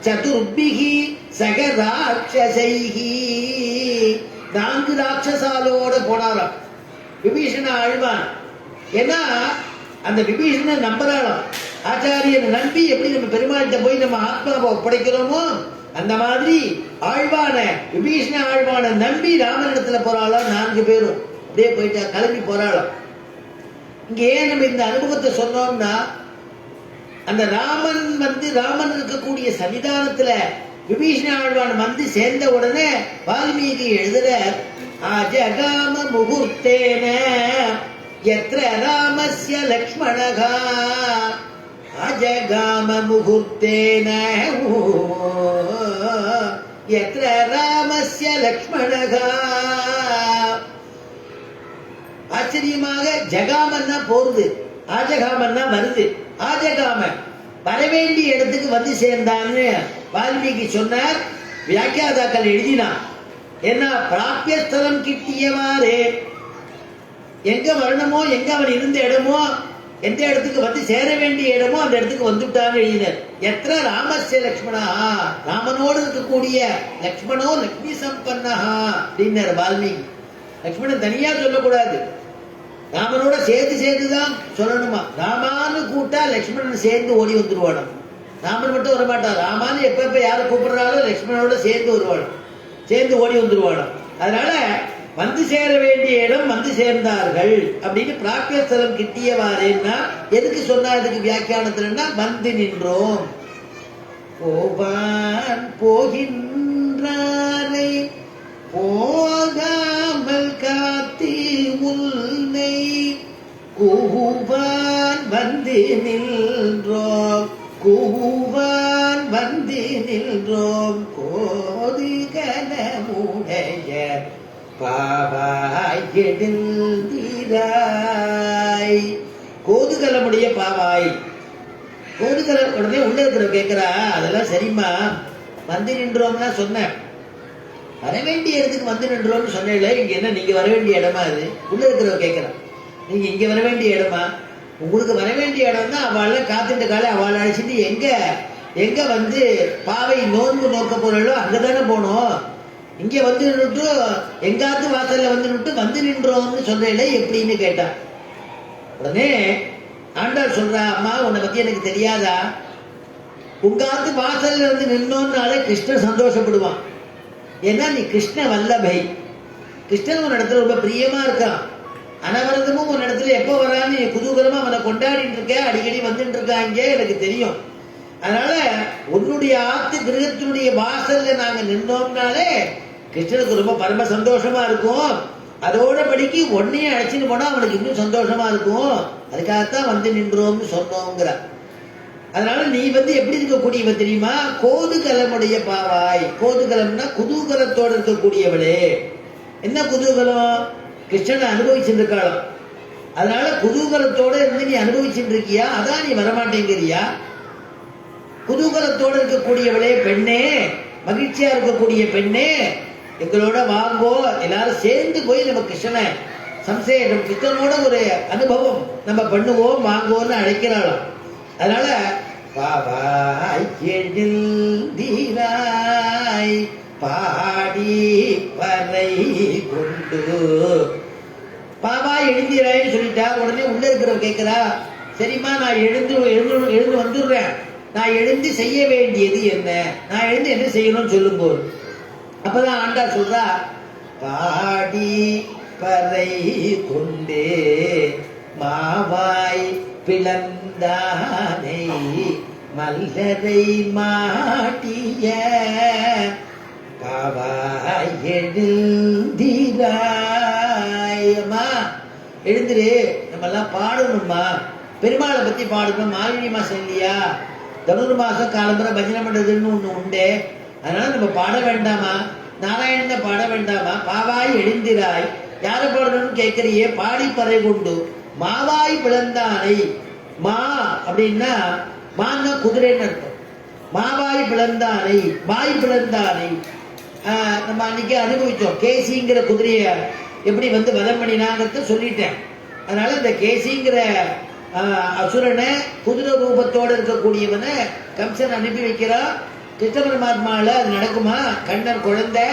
சதுர்பிகி சக ராட்சசைஹி, 4 ராட்சசாலோட போனாராம் விபீஷண ஆழ்வான். ஏன்னா அந்த விபீஷண நம்புறாளாம். ஆச்சாரியனை நம்பி எப்படி நம்ம பெருமாள்கிட்ட போய் நம்ம ஆத்மாவை ஒப்படைக்கிறோமோ அந்த மாதிரி ஆழ்வான விபீஷண ஆழ்வான நம்பி ராமனிடத்துல போறாளாம் 4 பேரும். அப்படியே போயிட்டா கிளம்பி போறாளாம். இங்க ஏன் நம்ம இந்த அனுபவத்தை சொன்னோம்னா, அந்த ராமன் இருக்கக்கூடிய சன்னிதானத்துல விபீஷண ஆழ்வான் சேர்ந்த உடனே வால்மீகி எழுதுற அஜகாம முகூர்த்தேன யத்ர ராமஸ்ய லக்ஷ்மணகா, அஜகாம முகூர்த்தேன யத்ர ராமஸ்ய லக்ஷ்மணகா. ஆச்சரியமாக ஜகாமன்னா போறது, ஆஜகாமன்னா வருது. ஆஜகாம வரவேண்டிய இடத்துக்கு சேர்ந்தான்னு வால்மீகி சொன்னார். வியாக்கியாதாக்கள் எழுதினான். ஏன்னா பிராபியஸ்தலம் கிட்டியவாறு எங்க வரணுமோ, எங்க அவன் இருந்த இடமோ, எந்த இடத்துக்கு வந்து சேர வேண்டிய இடமோ அந்த இடத்துக்கு வந்துட்டான்னு எழுதினர். எத்தனை ராமஸ்ய லக்ஷ்மணா, ராமனோடு இருக்கக்கூடிய லக்ஷ்மணோ லக்ஷ்மி சம்பன்னா அப்படின்னார் வால்மீகி. லக்ஷ்மணன் தனியா சொல்லக்கூடாது, ராமனோட சேர்த்துதான் சொல்லணுமா. ராமான்னு கூட்டா லக்ஷ்மணன் சேர்ந்து ஓடி வந்துருவானோ. ராமன் மட்டும் வரமாட்டான், ராமான்னு எப்ப யாரை கூப்பிடுறாலும் லக்ஷ்மணனோட சேர்ந்து வருவானோ, சேர்ந்து ஓடி வந்துருவானோ. அதனால வந்து சேர வேண்டிய இடம் வந்து சேர்ந்தார்கள் அப்படின்னு பிராபியஸ்தலம் கிட்டியவாறேன்னா எதுக்கு சொன்னா, அதுக்கு வியாக்கியானத்துலன்னா வந்து நின்றோம். போவான் போகின்றாரை போகாமல் காத்தி உன்னை கூவான் வந்து நின்றோம், கூவான் வந்து நின்றோம். கோதுகலமுடைய பாவாய் எழுந்திராய். கோதுகலமுடைய பாவாய். கோதுகலம் உடனே உள்ள இருக்கிற கேட்கிறா, அதெல்லாம் சரிம்மா, வந்து நின்றோம்னா சொன்னேன், வர வேண்டிய இடத்துக்கு வந்து நின்றோம்னு சொன்னேன்ல, இங்க என்ன நீங்க வர வேண்டிய இடமா? அது உள்ள இருக்கிறவ கேட்கிறான், நீங்க இங்க வர வேண்டிய இடமா? உங்களுக்கு வர வேண்டிய இடம் தான். அவளை காத்துட்டு காலை அவளை அழைச்சிட்டு எங்க வந்து பாவை நோன்பு நோக்க போறோ அங்கதானே போனோம். இங்க வந்து நின்றுட்டு எங்காத்து வாசல்ல வந்து நின்று வந்து நின்றோம்னு சொல்றேன் எப்படின்னு கேட்டான். உடனே ஆண்டாள் சொல்றா, அம்மா உன்னை பத்தி எனக்கு தெரியாதா? உங்காத்து வாசல்ல வந்து நின்னோம்னாலே கிருஷ்ணன் சந்தோஷப்படுவான். ஏன்னா நீ கிருஷ்ண வல்லபை, கிருஷ்ணன் உன் இடத்துல ரொம்ப பிரியமா இருக்கான். அனவரதமும் உன் இடத்துல எப்போ வரான்னு நீ குதூகலமா அவனை கொண்டாடிட்டு இருக்க, அடிக்கடி வந்துட்டு இருக்காங்க, எனக்கு தெரியும். அதனால உன்னுடைய ஆத்து கிரகத்தினுடைய வாசல்ல நாங்க நின்றோம்னாலே கிருஷ்ணனுக்கு ரொம்ப பரம சந்தோஷமா இருக்கும். அதோட படிக்கு ஒன்னையே அழைச்சிட்டு போனா அவனுக்கு இன்னும் சந்தோஷமா இருக்கும். அதுக்காகத்தான் வந்து நின்றோம்னு சொன்னோங்கிற. அதனால நீ வந்து எப்படி இருக்கக்கூடியவ தெரியுமா? கோதுகலமுடைய பாவாய். கோதுகலம்னா குதூகலத்தோடு இருக்கக்கூடியவளே. என்ன குதூகலம்? கிருஷ்ணனை அனுபவிச்சுட்டு இருக்காளாம். அதனால குதூகலத்தோட இருந்து நீ அனுபவிச்சுட்டு இருக்கியா, அதான் நீ வரமாட்டேங்கிறியா? குதூகலத்தோடு இருக்கக்கூடியவளே பெண்ணே, மகிழ்ச்சியா இருக்கக்கூடிய பெண்ணே, எங்களோட வாங்கோ, எல்லாரும் சேர்ந்து போய் நம்ம கிருஷ்ணனை சம்சேயம் கிருஷ்ணனோட ஒரு அனுபவம் நம்ம பண்ணுவோம், வாங்கோன்னு அழைக்கிறாளாம். அதனால பாவாய் எழுந்திராய் பாடி பறை கொண்டு. பாவாய் எழுந்திராய்ன்னு சொல்லிட்டா. உடனே உள்ள இருக்கிறவ கேட்கிறா, சரிம்மா நான் எழுந்து வந்துடுறேன், நான் எழுந்து செய்ய வேண்டியது என்ன, நான் எழுந்து என்ன செய்யணும்னு சொல்லும் போது அப்பதான் ஆண்டா சொல்றா, பாடி பறை கொண்டே மாவாய் பிளந்தானை மல்லரை மாட்டிய பாவாய் எழுந்திராய். அம்மா எழுந்துரு, நம்ம எல்லாம் பாடணும்மா, பெருமாளை பத்தி பாடணும். மார்கழி மாசம் இல்லையா, தனுர் மாசம் காலம்புற பஜனை பண்றதுன்னு ஒண்ணு உண்டு. அதனால நம்ம பாட வேண்டாமா, நாராயணனை பாட வேண்டாமா? பாவாய் எழுந்திராய். யாரை பாடணும்னு கேட்கறியே, பாடி பறை கொண்டு மாவாய் பிளந்தானை. மா அப்படின்னா மான்னா குதிரைன்னு அர்த்தம். மாவாய் பிளந்தானை, வாய் பிளந்தானை. நம்ம அன்னைக்கு அனுபவிச்சோம், கேசிங்கிற குதிரைய எப்படி வந்து வதம் பண்ணினாங்கிறத சொல்லிட்டேன். அதனால இந்த கேசிங்கிற அசுரனை குதிரை ரூபத்தோடு இருக்கக்கூடியவனை கம்சன் அனுப்பி வைக்கிறான். கிருஷ்ண பரமாத்மாவில் அது நடக்குமா? கண்ணன் குழந்தை.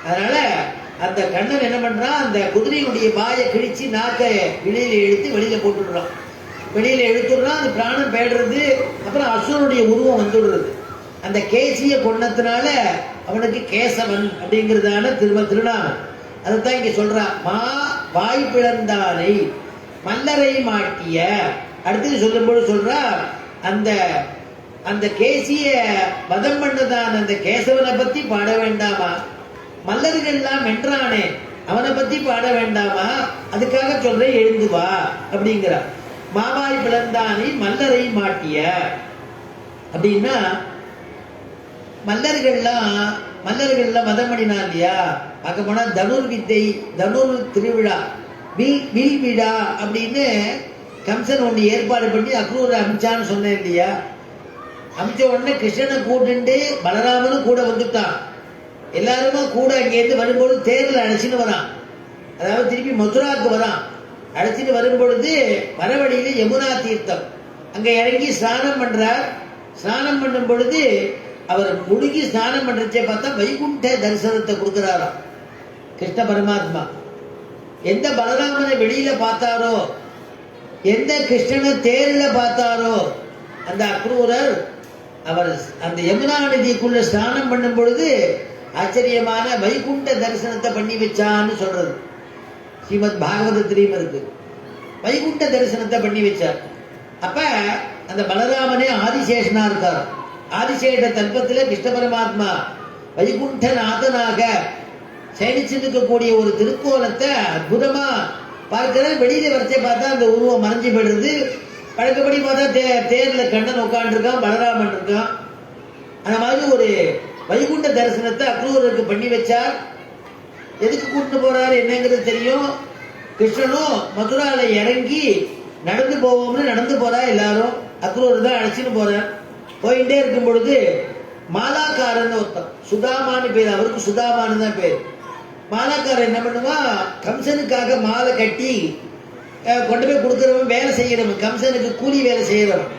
அதனால அந்த கண்ணன் என்ன பண்றான், அந்த குதிரையுடைய வாயை கிழிச்சு நாக்கை வெளியில இழுத்து வெளியில போட்டுடுறான். வெளியில எடுத்துடுறான், அது பிராணம் பேடுறது. அப்புறம் அசுரனுடைய உருவம் வந்துடுறது. அந்த கேசிய கொன்னத்தினால அவனுக்கு கேசவன் அப்படிங்கிறதான திருநாமம். அதுதான் இங்க சொல்றான், மா வாய் பிளந்தானை மல்லரை மாட்டிய. அடுத்தது சொல்லும்போது சொல்றா, அந்த அந்த கேசிய வதம் பண்ணதான் அந்த கேசவனை பத்தி பாட வேண்டாமா? மல்லர்கள்லாம் வென்றானே அவனை பத்தி பாட வேண்டாமா? அதுக்காக சொல்றேன், எழுந்து வா அப்படிங்கிற. மாவாய் பிளந்தானை மல்லரை மாட்டிய அப்படின்னா மல்லர்கள்லாம் வதம் பண்ணினா இல்லையா? பார்க்க போனா தனுர் வித்தை, தனுர் திருவிழா, வில் விழா அப்படின்னு கம்சன் ஒன்று ஏற்பாடு பண்ணி அக்ரூரை அமிச்சான்னு சொன்னேன் இல்லையா? அமிச்ச உடனே கிருஷ்ணனை கூட்டுண்டு பலராமனும் கூட வந்துட்டான். எல்லாருமே கூட அங்கேருந்து வரும்போது தேரில் அழைச்சின்னு வரான். அதாவது திருப்பி மதுராவுக்கு வரான். அழைச்சிட்டு வரும்பொழுது வரவழியில யமுனா தீர்த்தம் அங்க இறங்கி ஸ்நானம் பண்றார். ஸ்நானம் பண்ணும் பொழுது அவர் முழுகி ஸ்நானம் பண்றச்சே பார்த்தா வைகுண்ட தரிசனத்தை கொடுக்கிறாராம் கிருஷ்ண பரமாத்மா. எந்த பலராமனை வெளியில பார்த்தாரோ, எந்த கிருஷ்ணனை தேரில் பார்த்தாரோ, அந்த அக்ரூரர் அவர் அந்த யமுனா நதிக்குள்ள ஸ்நானம் பண்ணும் பொழுது ஆச்சரியமான வைகுண்ட தரிசனத்தை பண்ணி வச்சான்னு சொல்றது ஸ்ரீமத் பாகவதத்திலையும் இருக்கு. வைகுண்ட தரிசனத்தை பண்ணி வச்சார். அப்ப அந்த பலராமனே ஆதிசேஷனா இருக்கார். ஆதிசேஷ தல்பத்தில் கிருஷ்ண பரமாத்மா வைகுண்ட நாதனாக சயனிச்சிருக்கக்கூடிய ஒரு திருக்கோலத்தை அற்புதமா பார்க்கிற. வெளியில வரைச்சே பார்த்தா அந்த உருவம் மறைஞ்சு போயிடுறது. பழக்கப்படி பார்த்தா தேர்ல கண்ணன் உட்காந்துருக்கான், பலராமன் இருக்கான். அந்த மாதிரி ஒரு வைகுண்ட தரிசனத்தை அக்ரூருக்கு பண்ணி வச்சார். எதுக்கு கூட்டு போறாரு என்னங்கிறது தெரியும். கிருஷ்ணனும் மதுரால இறங்கி நடந்து போவோம்னு நடந்து போறா. எல்லாரும் அக்ரூர் தான் அழைச்சின்னு போறார். போயிட்டே இருக்கும் பொழுது மாலாக்காரன் ஒருத்தன், சுதாமான்னு பேர், அவருக்கு சுதாமானு தான் பேர். மாலாக்காரன் என்ன பண்ணுவான், கம்சனுக்காக மாலை கட்டி கொண்டு போய் கொடுக்கிறவன், வேலை செய்யறவன், கம்சனுக்கு கூலி வேலை செய்யறவன்.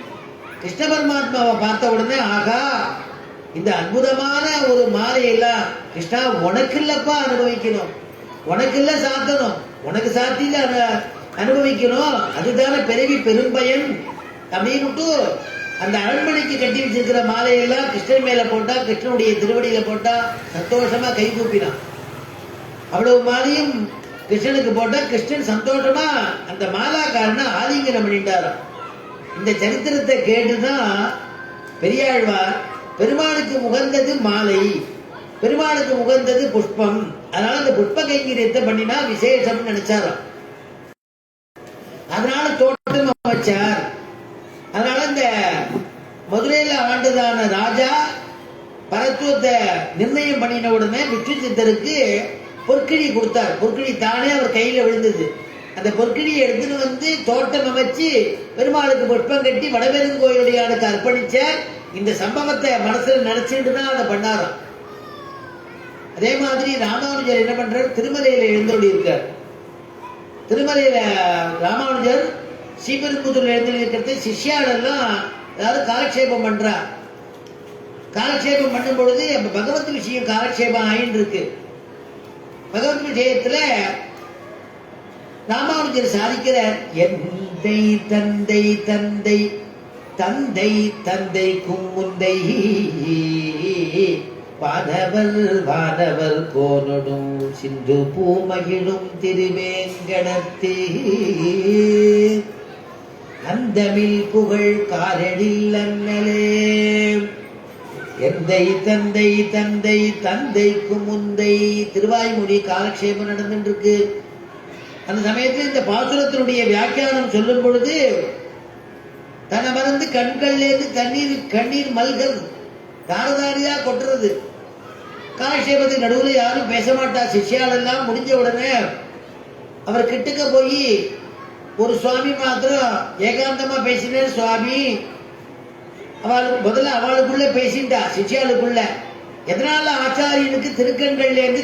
கிருஷ்ண பரமாத்மாவை பார்த்த உடனே ஆகா, இந்த அற்புதமான ஒரு மாலையெல்லாம் கிருஷ்ணா உனக்கு இல்லப்பா அனுபவிக்கணும், உனக்கு இல்ல சாத்தணும், உனக்கு சாத்தியில அனுபவிக்கணும், அதுதானே பிறவி பெரும்பயன் அப்படின்னுட்டு அந்த அரண்மனைக்கு கட்டி வச்சிருக்கிற மாலையெல்லாம் கிருஷ்ணன் மேல போட்டா, கிருஷ்ணனுடைய திருவடியில போட்டா சந்தோஷமா கை கூப்பினான். அவ்வளவு மாலையும் கிருஷ்ணனுக்கு போட்டா கிருஷ்ணன் சந்தோஷமா அந்த மாலாக்காரனை ஆலிங்கனம் பண்ணிட்டாராம். இந்த சரித்திரத்தை கேட்டுதான் பெரியாழ்வார் பெருமாளுக்கு உகந்தது மாலை, பெருமாளுக்கு உகந்தது புஷ்பம், அதனால அந்த புஷ்ப கைங்கரியத்தை பண்ணினா விசேஷம் நினைச்சாராம். அதனால தோட்டம் அமைச்சார். அதனால இந்த மதுரையில ஆண்டுதான ராஜா பரத்துவத்தை நிர்ணயம் பண்ணின உடனே விஷ்ணு சித்தருக்கு பொற்கிழி கொடுத்தார். பொற்கிழி தானே அவர் கையில விழுந்தது. அந்த பொற்கிழியை எடுத்துன்னு வந்து தோட்டம் அமைச்சு பெருமாளுக்கு புஷ்பம் கட்டி வடபெருங்கோயிலுடையானுக்கு அர்ப்பணிச்சார். இந்த சம்பவத்தை மனசுல நினைச்சுட்டு தான் அதை பண்ணாராம். அதே மாதிரி ராமானுஜர் என்ன பண்றார், திருமலையில எழுந்தொழி இருக்கார். திருமலையில ராமானுஜர் ஸ்ரீபெரும்புதூர்ல எழுந்தொழி இருக்கிறது சிஷ்யாலெல்லாம் ஏதாவது காலக்ஷேபம் பண்றார். காலக்ஷேபம் பண்ணும் பொழுது பகவத் விஷயம் காலக்ஷேபம் ஆயின்னு இருக்கு. பகவத் விஷயத்துல ராமானுஜர் சாதிக்கிறார், எந்தை தந்தை தந்தை தந்தை தந்தைக்கும் முந்தை வானவர் வானவர் கோனொடும் சிந்து பூமகிழும் திருவேங்கடத்தே அந்தமில் புகழ் காரடில் அண்ணலே. எந்தை தந்தை தந்தை தந்தைக்கு முந்தை திருவாய்மொழி காலக்ஷேபம் நடந்துட்டு இருக்கு. அந்த சமயத்தில் இந்த பாசுரத்தினுடைய வியாக்கியானம் சொல்லும் பொழுது தன்னை மறந்து கண்கள்லேருந்து கண்ணீர் மல்கள் தாரதாரியா கொட்டுறது. காலக்ஷேபத்துக்கு நடுவில் யாரும் பேச மாட்டா. சிஷ்யாலெல்லாம் முடிஞ்ச உடனே அவர் கிட்டக்க போய் ஒரு சுவாமி மாத்திரம் ஏகாந்தமா பேசினார். சுவாமி அவளுக்கு முதல்ல அவளுக்குள்ள பேசிட்டா, சிஷ்யாளுக்குள்ள. எதனால ஆச்சாரியனுக்கு திருக்கண்கள்ல இருந்து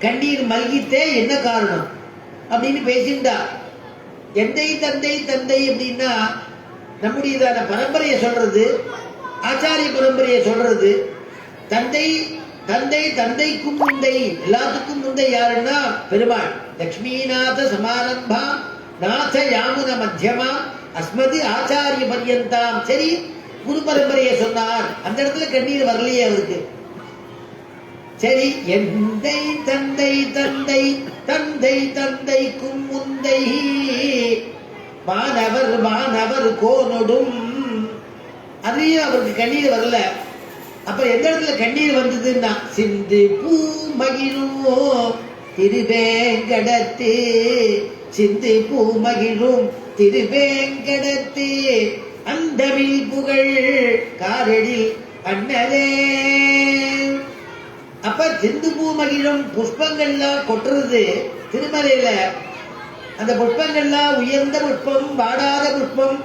கண்ணீர் மல்கித்தே, என்ன காரணம் அப்படின்னு பேசிட்டா. எந்தை தந்தை தந்தை அப்படின்னா நம்முடையதான பரம்பரையை சொல்றது, ஆச்சாரிய பரம்பரையை சொல்றது. தந்தை தந்தை தந்தைக்கும் முந்தை, எல்லாத்துக்கும் முந்தை யாருன்னா பெருமாள். லக்ஷ்மிநாத சமாரம்பா நாத யாமுன மத்தியமா அஸ்மதி ஆச்சாரிய பர்யந்தாம். சரி, குரு பரம்பரையை சொன்னார், அந்த இடத்துல கண்ணீர் வரலையே அவருக்கு. சரி, எந்தை தந்தை தந்தை தந்தை தந்தைக்கும் முந்தை வானவர் வானவர் கோனொடும், அதுலயும் அவருக்கு கண்ணீர் வரல. அப்ப எந்த இடத்துல கண்ணீர் வந்ததுன்னா சிந்து பூ மகிழும் திருவேங்கடத்து, சிந்து பூ மகிழும் திருவேங்கடத்து அந்தமில் புகழ் காரடில் அண்ணலே. அப்ப சிந்து பூ மகிழும் புஷ்பங்கள்லாம் கொட்டுறது திருமலையில. அந்த புஷ்பங்கள்லாம் உயர்ந்த புஷ்பம், வாடாத புஷ்பம்,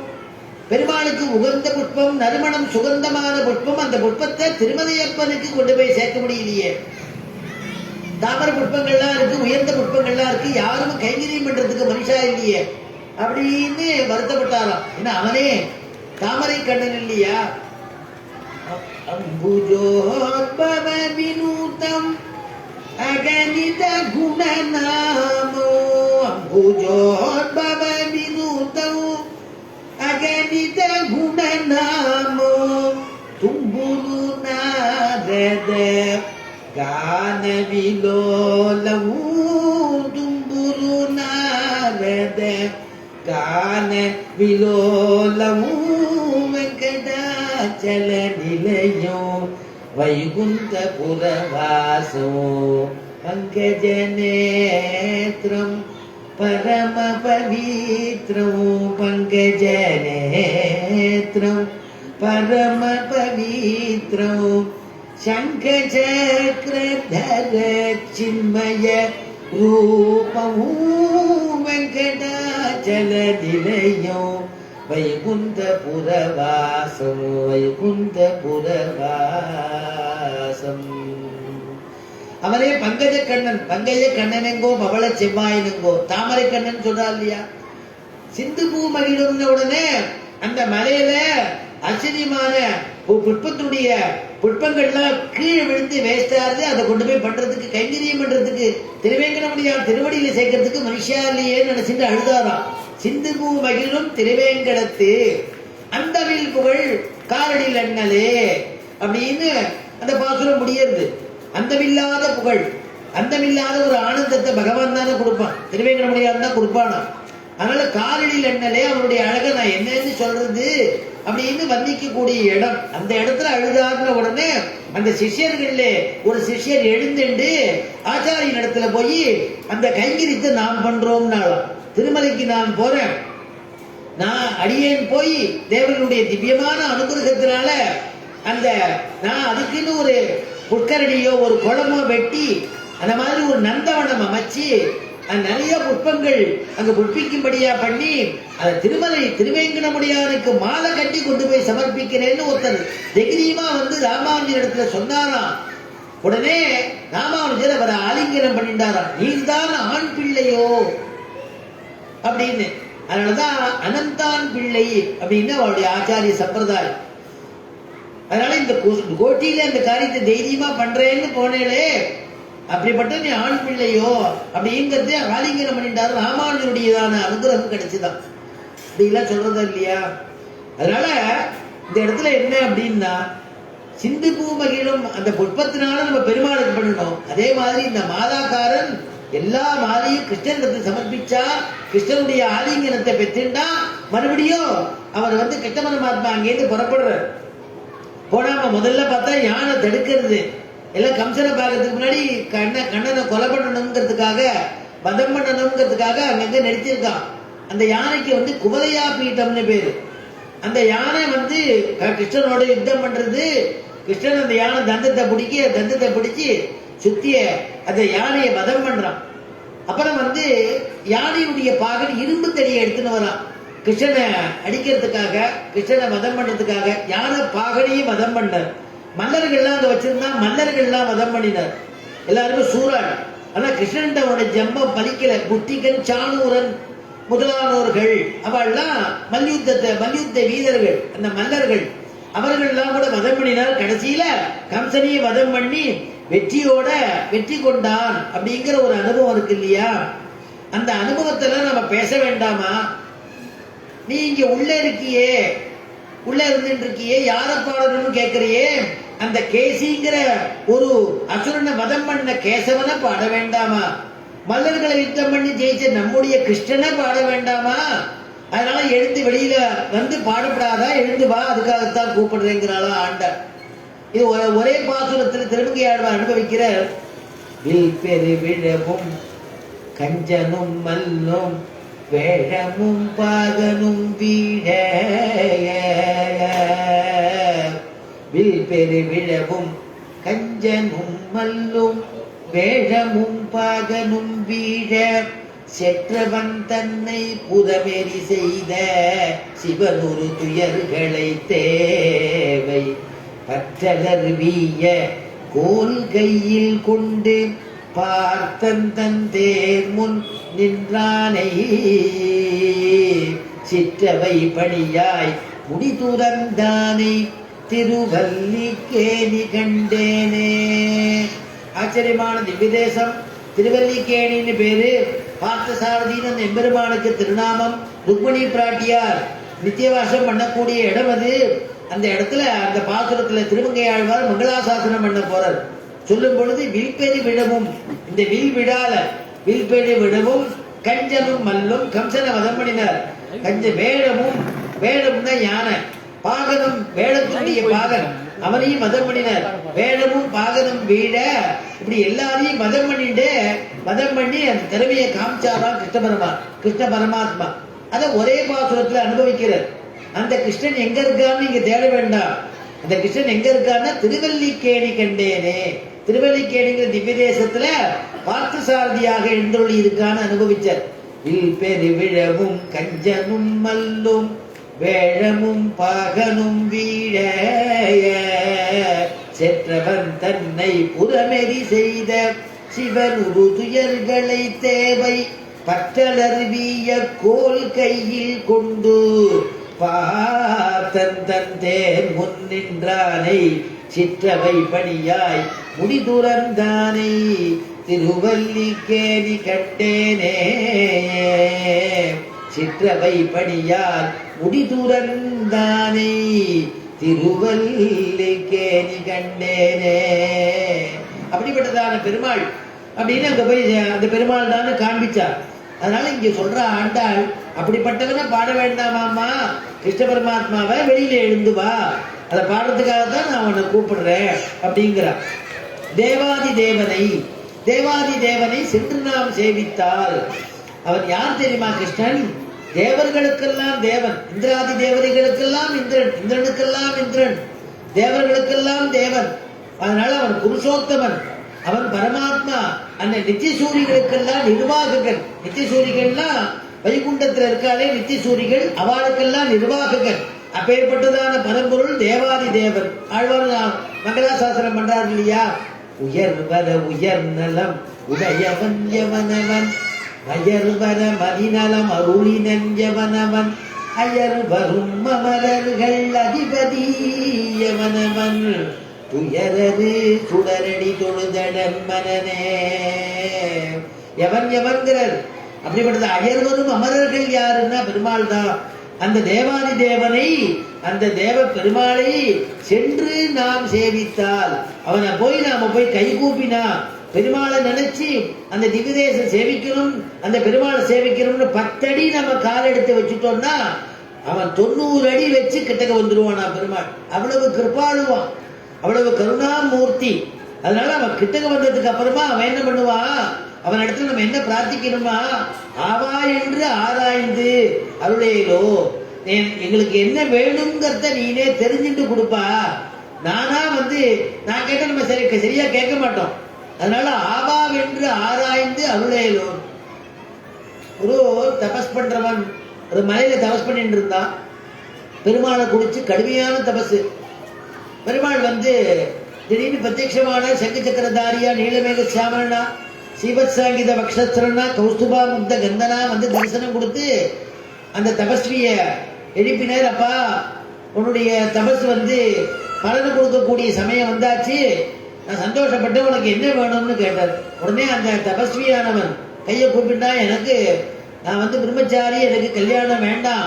பெருமாளுக்கு உகந்த புஷ்பம், நறுமணம் சுகந்தமான புஷ்பம். அந்த புஷ்பத்தை திருமலையப்பனுக்கு கொண்டு போய் சேர்க்க முடியலையே. தாமரை புஷ்பங்கள்லாம் இருக்கு, உயர்ந்த புஷ்பங்கள்லாம் இருக்கு, யாரும் கைங்கரியம் பண்றதுக்கு மனுஷா இல்லையே அப்படின்னு வருத்தப்பட்டாராம். ஏன்னா அவனே தாமரை கண்ணன் இல்லையா? அம்புஜோத்பவ வினூதம் அகணித குணநாமோ, அம்புஜோத்பவ வினூதம் அகணித குணநாமோ, தும்புரு நாரத கான விலோலமூ, தும்புரு நாரத கான விலோலமூ, வெங்கடாச்சல நிலையோ வைகுந்தபுரவாசோ, பங்கஜநேத்ரம் பரம பவித்ரம், பங்கஜநேத்ரம் பரம பவித்ரம், சங்கசக்ரதர சின்மய ரூபமூ, வெங்கடாச்சல நிலையோ வைகுந்தபுரவாசம், வைகுந்தபுரவாசம். அவரே பங்கஜ கண்ணன், பங்கஜ கண்ணனெங்கோ பவள செவ்வாயினெங்கோ, தாமரை கண்ணன் சொல்றா இல்லையா? சிந்து பூ மகிழும் உடனே அந்த மலையில ஆச்சரியமான புஷ்பத்துடைய புஷ்பங்கள்லாம் கீழே விழுந்து வேஸ்டாரு. அதை கொண்டு போய் பண்றதுக்கு, கைங்கரியம் பண்றதுக்கு, திருவேங்கடமுடியார் திருவடியில சேர்க்கறதுக்கு மனுஷா இல்லையே நினைச்சிட்டு அழுதாராம். சிந்து பூ மகிழும் திருவேங்கடத்து அந்தவில் புகழ் காரடில் அண்ணலே அப்படின்னு அந்த பாசுரம் முடியறது. அந்தமில்லாத புகழ், அந்தமில்லாத ஒரு ஆனந்தத்தை பகவான் தானே கொடுப்பான், திருவேங்கடமுடியார் தான் கொடுப்பானா. அதனால காரடில் அண்ணலே அவருடைய அழகை நான் என்னன்னு சொல்றது அப்படின்னு வர்ணிக்கக்கூடிய இடம். அந்த இடத்துல அழுதாருன உடனே அந்த சிஷ்யர்கள்ல ஒரு சிஷ்யர் எழுந்துண்டு ஆச்சாரியின் இடத்துல போய் அந்த கைங்கரித்தை நாம் பண்றோம்னாலும், திருமலைக்கு நான் போறேன், நான் அடியேன் போய் தேவனுடைய திவ்யமான அனுகிரகத்தினால அந்த நான் அதுக்குன்னு ஒரு புட்கரடியோ ஒரு குளமோ வெட்டி அந்த மாதிரி ஒரு நந்தவனம் அமைச்சு நிறைய புஷ்பங்கள் அங்க புஷ்பிக்கும்படியா பண்ணி அந்த திருமலை திருவேங்கடமுடியானுக்கு மாலை கட்டி கொண்டு போய் சமர்ப்பிக்கிறேன்னு ஒருத்தர் தைரியமா வந்து ராமானுஜர் இடத்துல சொன்னாராம். உடனே ராமானுஜர் அவரை ஆலிங்கனம் பண்ணிட்டாராம். நீர்தான் ஆண் பிள்ளையோ அப்படின்னு. அதனாலதான் அனந்தான் பிள்ளை அப்படின்னு அவருடைய ஆச்சாரிய சம்பிரதாயம். அதனால இந்த கோட்டியில அந்த காரியத்தை தைரியமா பண்றேன்னு போனேலே, அப்படிப்பட்ட நீ ஆண் பிள்ளையோ அப்படிங்கிறது ஆலிங்கனம் பண்ணிட்டாரு. ராமானுஜருடையதான அனுகிரகம் கிடைச்சுதான். அப்படிலாம் சொல்றதா இல்லையா? அதனால இந்த இடத்துல என்ன அப்படின்னா, சிந்து பூ மகிழும் அந்த புஷ்பத்தினால நம்ம பெருமாளுக்கு பண்ணணும். அதே மாதிரி இந்த மாதாக்காரன் எல்லா மாலையும் கிருஷ்ணனிடத்தை சமர்ப்பிச்சா, கிருஷ்ணனுடைய ஆலிங்கனத்தை பெற்றுண்டா, மறுபடியும் அவர் வந்து கிருஷ்ண பரமாத்மா அங்கேருந்து புறப்படுறார். போனா முதல்ல பார்த்தா யானை தடுக்கிறது எல்லாம் கம்சனை பார்க்கறதுக்கு முன்னாடி கண்ணனை கொலை பண்ணணுங்கிறதுக்காக, வதம் பண்ணணுங்கிறதுக்காக அங்கங்க நடிச்சிருக்கான். அந்த யானைக்கு வந்து குவலையா பீட்டம்னு பேரு. அந்த யானை வந்து கிருஷ்ணனோட யுத்தம் பண்றது. கிருஷ்ணன் அந்த யானை தந்தத்தை பிடிச்சு சுத்திய அந்த யானையை வதம் பண்றான். அப்புறம் வந்து யானையுடைய பாகன் இரும்பு தடியை எடுத்துன்னு வரான் கிருஷ்ணனை அடிக்கிறதுக்காக, கிருஷ்ணனை வதம் பண்றதுக்காக. யானை பாகனையும் வதம் பண்ணார். மல்லர்கள்லாம் அங்க வச்சிருந்தா மல்லர்கள்லாம் வதம் பண்ணினார். எல்லாருமே சூறாள். ஆனா கிருஷ்ணன் அவனோட ஜம்பம் பலிக்கல. புத்திகன், சாணூரன் முதலானோர்கள் அவள்லாம் மல்யுத்த வீரர்கள், அந்த மல்லர்கள் அவர்கள்லாம் கூட வதம் பண்ணினார். கடைசியில கம்சனையை வதம் பண்ணி வெற்றி கொண்டான் அப்படிங்கிற ஒரு அனுபவம் இருக்கு இல்லையா? அந்த அனுபவத்துல நம்ம பேச வேண்டாமா? நீ இங்க உள்ள இருந்துட்டு இருக்கியே, யார பாடணும்னு கேட்கிறியே, அந்த கேசிங்கிற ஒரு அசுரனை வதம் பண்ண கேசவனை பாட வேண்டாமா? மல்லர்களை யுத்தம் பண்ணி ஜெயிச்ச நம்முடைய கிருஷ்ணனை பாட வேண்டாமா? அதனால எழுந்து வெளியில வந்து பாடப்படாதா? எழுந்து வா, அதுக்காகத்தான் கூப்பிடுறேங்கிறாளா ஆண்டாள். இது ஒரே பாசுரத்தில் திருமங்கையாழ்வார் அனுபவிக்கிற வில் பெரு விழவும் கஞ்சனும் மல்லும் வேழமும் பாகனும் வீழ, வில் பெரு விழவும் கஞ்சனும் மல்லும் வேழமும் பாகனும் வீழ, செற்றவன் தன்னை புதமெறி செய்த சிவனுரு துயர்களை தேவை பற்றலர் வீய கோல் கையில் கொண்டு பார்த்தன் தன் தேர் முன் நின்றானை சிற்றவை பணியாய் முடி துறந்தானை திருவல்லிக்கேணி கண்டேனே. ஆச்சரியமான திவ்யதேசம் திருவல்லிக்கேணின்னு பேரு. பார்த்தசாரதின்னு அந்த எம்பெருமானுக்கு திருநாமம். ருக்மணி பிராட்டியார் நித்தியவாசம் பண்ணக்கூடிய இடம் அது. அந்த இடத்துல அந்த பாசுரத்துல திருமங்கையாழ்வார் மங்களாசாசனம் பண்ண போறார். சொல்லும் பொழுது வில்பெரி விழவும், இந்த வில் விழால வில்பெரி விழவும் கஞ்சனும் மல்லும் கம்சனை வதம் பண்ணினார். கஞ்ச வேடமும், வேடம்னா யானை, பாகனும் வேடத்துடைய பாகன் அவனையும் மதம் பண்ணினார். வேடமும் பாகனும் வீட இப்படி எல்லாரையும் மதம் பண்ணி அந்த திறமையை காமிச்சாராம் கிருஷ்ண பரமாத்மா. அதை ஒரே பாசுரத்துல அனுபவிக்கிறார். அந்த கிருஷ்ணன் எங்க இருக்கான்னு இங்க தேட வேண்டாம். அந்த கிருஷ்ணன் எங்க இருக்கான்னா திருவல்லிக்கேணி கண்டேனே. திருவல்லிக்கேணிங்கிற திவ்ய தேசத்துல பார்த்தசாரதியாக எழுந்தருளி இருக்கான்னு அனுபவிச்சார். வில் பெரு விழவும் கஞ்சனும் மல்லும் வேழமும் பாகனும் வீழ செற்றவன் தன்னை புறமெறி செய்த சிவனுரு துயர்களை தேவை பற்றலருவிய கோல் கையில் கொண்டு பார்த்தன் தன் தேர் முன் நின்றானை சிற்றவை பணியாய் முடி துறந்தானை திருவல்லிக்கேணி கண்டேனே. சிற்றவை பணியார் முடி துறந்தானை திருவல்லிக்கேணி கண்டேனே. அப்படிப்பட்டதான பெருமாள் அப்படின்னு அங்க போய் அந்த பெருமாள் தான் காண்பிச்சார். அதனால இங்க சொல்ற ஆண்டாள் அப்படிப்பட்டவனை பாட வேண்டாமாமா, கிருஷ்ண பரமாத்மாவை வெளியில எழுந்து வா, அதை பாடுறதுக்காகத்தான் நான் உன்னை கூப்பிடுறேன் அப்படிங்கிறார். தேவாதி தேவனை சென்று நாம் சேவித்தால் அவன் யார் தெரியுமா? கிருஷ்ணன் தேவர்களுக்கெல்லாம் தேவன், இந்திராதி தேவதைகளுக்கெல்லாம் இந்திரன், இந்திரனுக்கெல்லாம் இந்திரன், தேவர்களுக்கெல்லாம் தேவன். அதனால அவன் புருஷோத்தமன், அவன் பரமாத்மா. அந்த நித்தியசூரிகளுக்கெல்லாம் நிர்வாககன். நித்தியசூரிகள்லாம் வைகுண்டத்தில் இருக்காளே நித்தியசூரிகள், அவளுக்கெல்லாம் நிர்வாககன். அப்பேற்பட்டதான பரம்பொருள் தேவாதி தேவன். ஆழ்வார் மங்களாசாசனம் பண்றாரு இல்லையா? உயர்வர உயர் நலம் உடையவன் எவனவன் அயர்வர மதிநலம் அருளி நஞ்சவனவன் அயர் வரும் அமரர்கள் அதிபதி எவனவன் துயரது சுடரடி தொழுதடன் மனனே. எவன்கிறார். அப்படிப்பட்டது அயர்வரும் அமரர்கள் யாருன்னா பெருமாள் தான். அந்த தேவாதி தேவனை, அந்த தேவ பெருமாளை சென்று நாம் சேவித்தால், அவனை போய் நாம போய் கை கூப்பினா, பெருமாளை நினைச்சு அந்த திவ்யதேசம் சேவிக்கணும், அந்த பெருமாளை சேவிக்கணும்னு 10 அடி நம்ம கால் எடுத்து வச்சுட்டோம்னா அவன் 90 அடி வச்சு கிட்டக்க வந்துருவானா பெருமாள். அவ்வளவு கிருபாளுவான், அவ்வளவு கருணாமூர்த்தி. அதனால அவன் கிட்டக்க வந்ததுக்கு அப்புறமா அவன் என்ன பண்ணுவான்? அவன் இடத்துல நம்ம என்ன பிரார்த்திக்கணுமா? ஆவா என்று ஆராய்ந்து அருளேலோ, எங்களுக்கு என்ன வேணுங்கிறத நீனே தெரிஞ்சுட்டு கொடுப்பா. நானா நான் கேட்ட நம்ம சரியா கேட்க மாட்டோம். அதனால ஆவா என்று ஆராய்ந்து அருளேலோ. ஒரு தபஸ் பண்றவன் ஒரு மலையில தபஸ் பண்ணிட்டு இருந்தான். பெருமாளை குடிச்சு கடுமையான தபசு. பெருமாள் திடீர்னு பிரத்யட்சமான சங்கு சக்கரதாரியா நீலமேக சாமனா சீவத்சாங்கித பக்ஷஸ்திரனா கௌஸ்துபா முக்த கந்தனா தரிசனம் கொடுத்து அந்த தபஸ்விய எழுப்பினர். அப்பா, உன்னுடைய தபஸ் பலனை கொடுக்கக்கூடிய சமயம் வந்தாச்சு, நான் சந்தோஷப்பட்டு உனக்கு என்ன வேணும்னு கேட்டார். உடனே அந்த தபஸ்வியானவன் கையை கூப்பிட்டா, எனக்கு நான் பிரம்மச்சாரி, எனக்கு கல்யாணம் வேண்டாம்,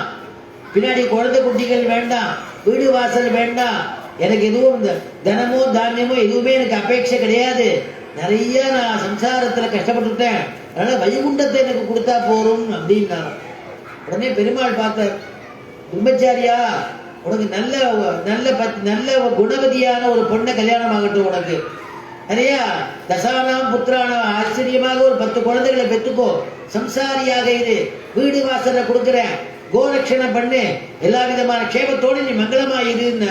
பின்னாடி குழந்தை குட்டிகள் வேண்டாம், வீடு வாசல் வேண்டாம், எனக்கு எதுவும் தனமோ தானியமோ எதுவுமே எனக்கு அபேட்சை கிடையாது, நிறைய நான் சம்சாரத்துல கஷ்டப்பட்டுட்டேன், அதனால வைகுண்டத்தை எனக்கு கொடுத்தா போறோம் அப்படின்னா. உடனே பெருமாள் பார்த்தார், பிரம்மச்சாரியா, உனக்கு நல்ல நல்ல நல்ல குணவதியான ஒரு பொண்ணை கல்யாணம் ஆகட்டும், உனக்கு நிறைய தசானாம் புத்திரானாம் ஆச்சரியமாக ஒரு 10 குழந்தைகளை பெற்றுக்கோ, சம்சாரியாக இரு, வீடு வாசல கொடுக்குறேன், கோரட்சணம் பண்ணு, எல்லா விதமான க்ஷேமத்தோடு நீ மங்களமா இருன்னு.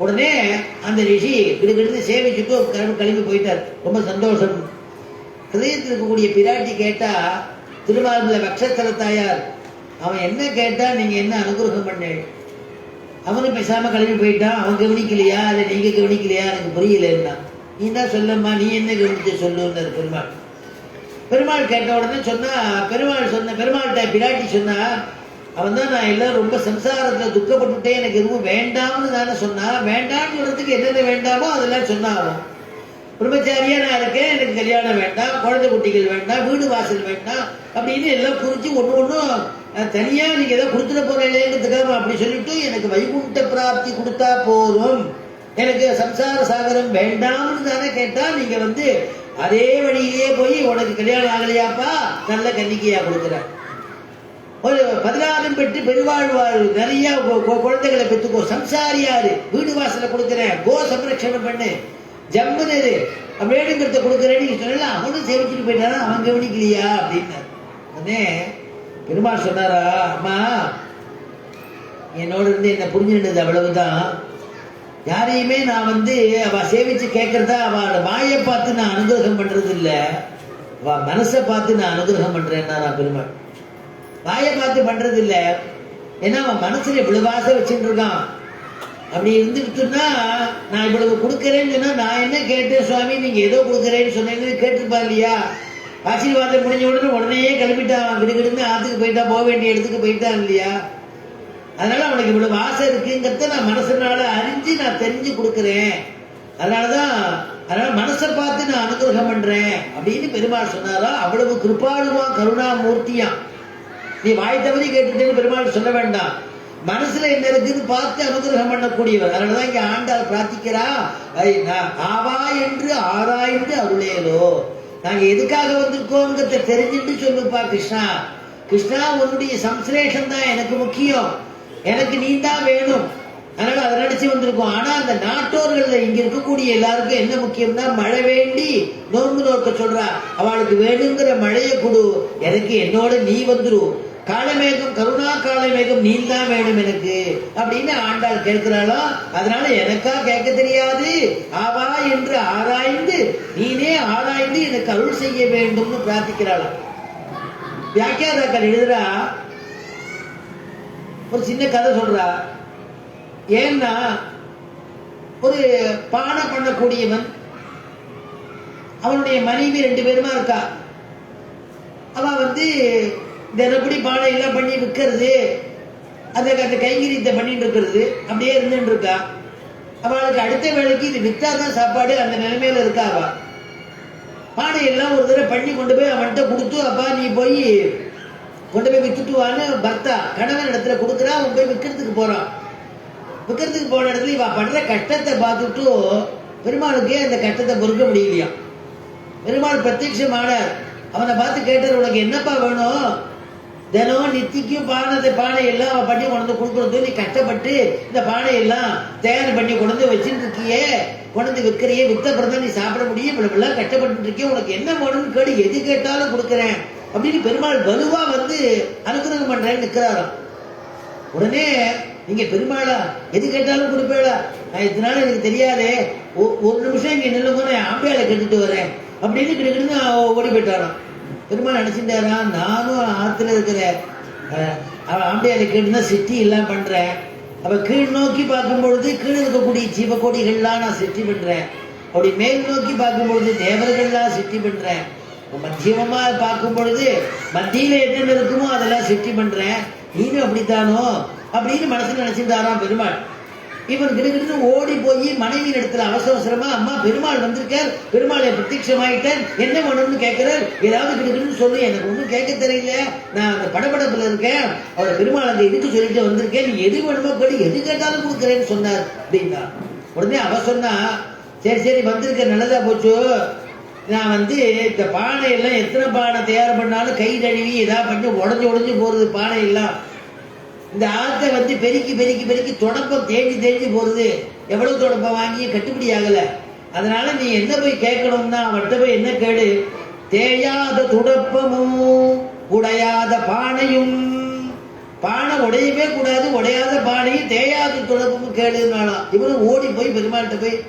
உடனே அந்த ரிஷி கிடுகிடுத்து சேவிச்சுட்டு கிளம்பி போயிட்டார். ரொம்ப சந்தோஷம். ஹிருதயத்தில் இருக்கக்கூடிய பிராட்டி கேட்டா, திருமார்புல வக்ஷஸ்தல தாயார், அவன் என்ன கேட்டா நீங்க என்ன அனுகிரகம் பண்ண? அவனு பேசாம கிளம்பி போயிட்டான். அவன் கவனிக்கலையா, அதை நீங்க கவனிக்கலையா, எனக்கு புரியலன்னா. நீ தான் சொல்லம்மா, நீ என்ன கவனிச்சு சொல்லுன்னாரு பெருமாள். பெருமாள் கேட்ட உடனே சொன்னா, பெருமாள்கிட்ட பிராட்டி சொன்னா, அவன் தான் நான் எல்லாம் ரொம்ப சம்சாரத்துல துக்கப்பட்டுட்டேன், எனக்கு எதுவும் வேண்டாம்னு தானே சொன்னா. வேண்டாம்னு சொல்றதுக்கு என்னென்ன வேண்டாமோ அதெல்லாம் சொன்னா. அவன் பிரம்மச்சாரியா நான் இருக்கேன், எனக்கு கல்யாணம் வேண்டாம், குழந்தை குட்டிகள் வேண்டாம், வீடு வாசல் வேண்டாம் அப்படின்னு எல்லாம் குறிச்சு ஒன்றும் தனியா நீங்க ஏதோ கொடுத்துட போறேங்கிறதுக்காக அப்படி சொல்லிட்டு எனக்கு வைகுண்ட பிராப்தி கொடுத்தா போதும், எனக்கு சம்சார சாகரம் வேண்டாம்னு தானே கேட்டா. நீங்க அதே வழியிலேயே போய் உனக்கு கல்யாணம் ஆகலையாப்பா, நல்ல கன்னிக்கையா கொடுக்குற, ஒரு 16 பெற்று பெருவாழ்வாரு, நிறைய குழந்தைகளை பெற்றுக்கோ, சம்சாரியாரு, வீடு வாசலை கொடுக்குறேன், கோ சம்ரட்சணம் பண்ணு, ஜம்முன்னு அப்படிங்கிறத கொடுக்குறேன்னு சொன்னா. அவனும் சேவிச்சுட்டு போயிட்டானா, அவன் கவனிக்கலையா அப்படின்னு உடனே பெருமாள் சொன்னாரா, அம்மா என்னோட இருந்து என்ன புரிஞ்சுனது அவ்வளவுதான். யாரையுமே நான் அவ சேவிச்சு கேட்கறதா, அவளோட வாயை பார்த்து நான் அனுகிரகம் பண்றது இல்ல, அவ மனசை பார்த்து நான் அனுகிரகம் பண்றேன்னா நான் பெருமாள். வாயை பார்த்து பண்றது இல்ல, ஏன்னா அவன் மனசுல இவ்வளவு ஆசை வச்சுட்டு இருக்கான். அப்படி இருந்துட்டுன்னா நான் இவ்வளவு கொடுக்கறேன்னு சொன்னா, நான் என்ன கேட்டேன் சுவாமி, நீங்க ஏதோ கொடுக்குறேன்னு சொன்னீங்கன்னு கேட்டுருப்பா இல்லையா. ஆசீர்வாதம் முடிஞ்ச உடனே கிளம்பிட்டான், கிடுகிடுன்னு ஆத்துக்கு போயிட்டான், போக வேண்டிய இடத்துக்கு போயிட்டான் இல்லையா. அதனால அவனுக்கு இவ்வளவு ஆசை இருக்குங்கிறத நான் மனசனால அறிஞ்சு நான் தெரிஞ்சு கொடுக்குறேன். அதனால மனசை பார்த்து நான் அனுகிரகம் பண்றேன் அப்படின்னு பெருமாள் சொன்னாரா. அவ்வளவு கிருபாளுவா கருணாமூர்த்தியா. நீ வாய் தவறி கேட்டுட்டேன்னு பெருமாள் சொல்ல வேண்டாம், மனசுல என்ன இருக்குன்னு பார்த்து அனுகிரகம் பண்ணக்கூடியவர். அதனாலதான் இங்க ஆண்டாள் பிரார்த்திக்கிறா, ஆவா என்று ஆராய்ந்து அருளேலோ. நாங்க எதுக்காக வந்திருக்கோங்கிறத தெரிஞ்சுட்டு சொல்லுப்பா கிருஷ்ணா. கிருஷ்ணா, உன்னுடைய சம்ஸ்லேஷம் தான் எனக்கு முக்கியம், எனக்கு நீ தான் வேணும், அதனால அதை நடிச்சு வந்திருக்கோம். ஆனா அந்த நாட்டோர்கள் இங்க இருக்கக்கூடிய எல்லாருக்கும் என்ன முக்கியம்னா, மழை வேண்டி நோன்பு நோக்க சொல்றா. அவளுக்கு வேணுங்கிற மழையை கொடு, எனக்கு என்னோட நீ வந்துரு, காலமேகம் கருணா காலமேகம் நீ தான் வேணும் எனக்கு அப்படின்னு ஆண்டாள் கேட்கிறாளோ. அதனால எனக்கா கேட்க தெரியாது, ஆவா என்று ஆராய்ந்து நீனே ஆராய்ந்து எனக்கு அருள் செய்ய வேண்டும்னு பிரார்த்திக்கிறாளா. வியாக்கியாதாக்கள் எழுதுறா, ஒரு சின்ன கதை சொல்றா. ஏன்னா ஒரு பானை பண்ணக்கூடியவன், அவனுடைய மனைவி 2 பேருமா இருக்கா. அவ தினப்படி பானை எல்லாம் பண்ணி விற்கிறது, அந்த கைங்கரியத்தை பண்ணிட்டு இருக்கிறது, அப்படியே இருந்துட்டு இருக்கா. அவளுக்கு அடுத்த வேலைக்கு இது வித்தாதான் சாப்பாடு, அந்த நிலைமையில இருக்கா. அவ பானை எல்லாம் ஒரு தடவை பண்ணி கொண்டு போய் அவன்கிட்ட கொடுத்து, அப்பா நீ போய் கொண்டு போய் வித்துட்டுவான்னு பர்த்தா கணவன் இடத்துல கொடுக்குறா. அவன் போய் விற்கிறதுக்கு போறான். விற்கிறதுக்கு போன இடத்துல இவ படுற கஷ்டத்தை பார்த்துட்டு பெருமாளுக்கே அந்த கஷ்டத்தை பொறுக்க முடியலையா. பெருமாள் பிரத்யட்சமானார். அவனை பார்த்து கேட்டார், உனக்கு என்னப்பா வேணும்? தினம் நித்திக்கும் பானை எல்லாம் அவன் பண்ணி கொண்டு கொடுக்கறது, நீ கஷ்டப்பட்டு இந்த பானை எல்லாம் தயார் பண்ணி கொண்டு வச்சுட்டு இருக்கியே, கொண்டு விற்கிறியே, வித்த பிறந்தா நீ சாப்பிட முடியும், இவ்வளவு கஷ்டப்பட்டு இருக்கிய, உனக்கு என்ன வேணும்னு கேடு, எது கேட்டாலும் கொடுக்குறேன் அப்படின்னு பெருமாள் வலுவா அனுகிரகம் பண்றேன்னு நிற்கிறாராம். உடனே நீங்க பெருமாளா, எது கேட்டாலும் கொடுப்பேளா? நான் இதனால எனக்கு தெரியாதே, ஒரு நிமிஷம் இங்க நில்லுங்க, நான் ஆம்பியால கேட்டுட்டு வரேன் அப்படின்னு கிட்ட ஓடி போயிட்டாராம். பெருமாள் நினைச்சிட்டாரா, நானும் ஆத்துல இருக்கிற ஆம்பியால கேட்டுனா சிட்டி எல்லாம் பண்றேன், அப்ப கீழ் நோக்கி பார்க்கும் பொழுது கீழே இருக்கக்கூடிய ஜீவகோடிகள்லாம் நான் சிட்டி பண்றேன், அப்படி மேல் நோக்கி பார்க்கும் பொழுது தேவர்கள்லாம் சிட்டி பண்றேன், மத்தியமா பார்க்கும் பொழுது மத்தியில என்னென்ன இருக்குமோ அதெல்லாம் சிட்டி பண்றேன், நீனும் அப்படித்தானோ அப்படின்னு மனசுல நினைச்சிருந்தாராம் பெருமாள். இவன் கிட்ட ஓடி போய் மனைவியின் இடத்துல அவசரமா, அம்மா பெருமாள் வந்திருக்கார், பெருமாளை பிரத்யட்சமாயிட்டார், என்ன வேணும்னு கேட்கிறார், ஏதாவது கிட்ட சொல்லு, எனக்கு ஒன்றும் கேட்க தெரியல, நான் அந்த படபடப்புல இருக்கேன், அவரை பெருமாள் அங்க இதுக்கு சொல்லிட்டு வந்திருக்கேன், நீ எது வேணுமோ கேட்டு எது கேட்டாலும் கொடுக்குறேன்னு சொன்னார் அப்படின்னா. உடனே அவ சொன்னா, சரி சரி வந்திருக்க, நல்லதா போச்சு, நான் இந்த பானை எல்லாம் எத்தனை பானை தயார் பண்ணாலும் கை கழுவி ஏதாவது பண்ணி உடஞ்சு போறது பானை எல்லாம், இந்த ஆத்தை பெருக்கி பெருக்கி பெருக்கி தொடப்பம் தேஞ்சு போறது, எவ்வளவு தொடப்பம் வாங்கி கட்டுப்படி ஆகல. அதனால நீ என்ன போய் கேட்கணும்னா அவர்கிட்ட போய் என்ன கேடு, தேயாத துடப்பமும் உடையாத பானையும், பானை உடையவே கூடாது, உடையாத பானையும் தேயாத துடப்பமும் கேடுனாலாம். இவரும் ஓடி போய் பெருமாள்கிட்ட போய்,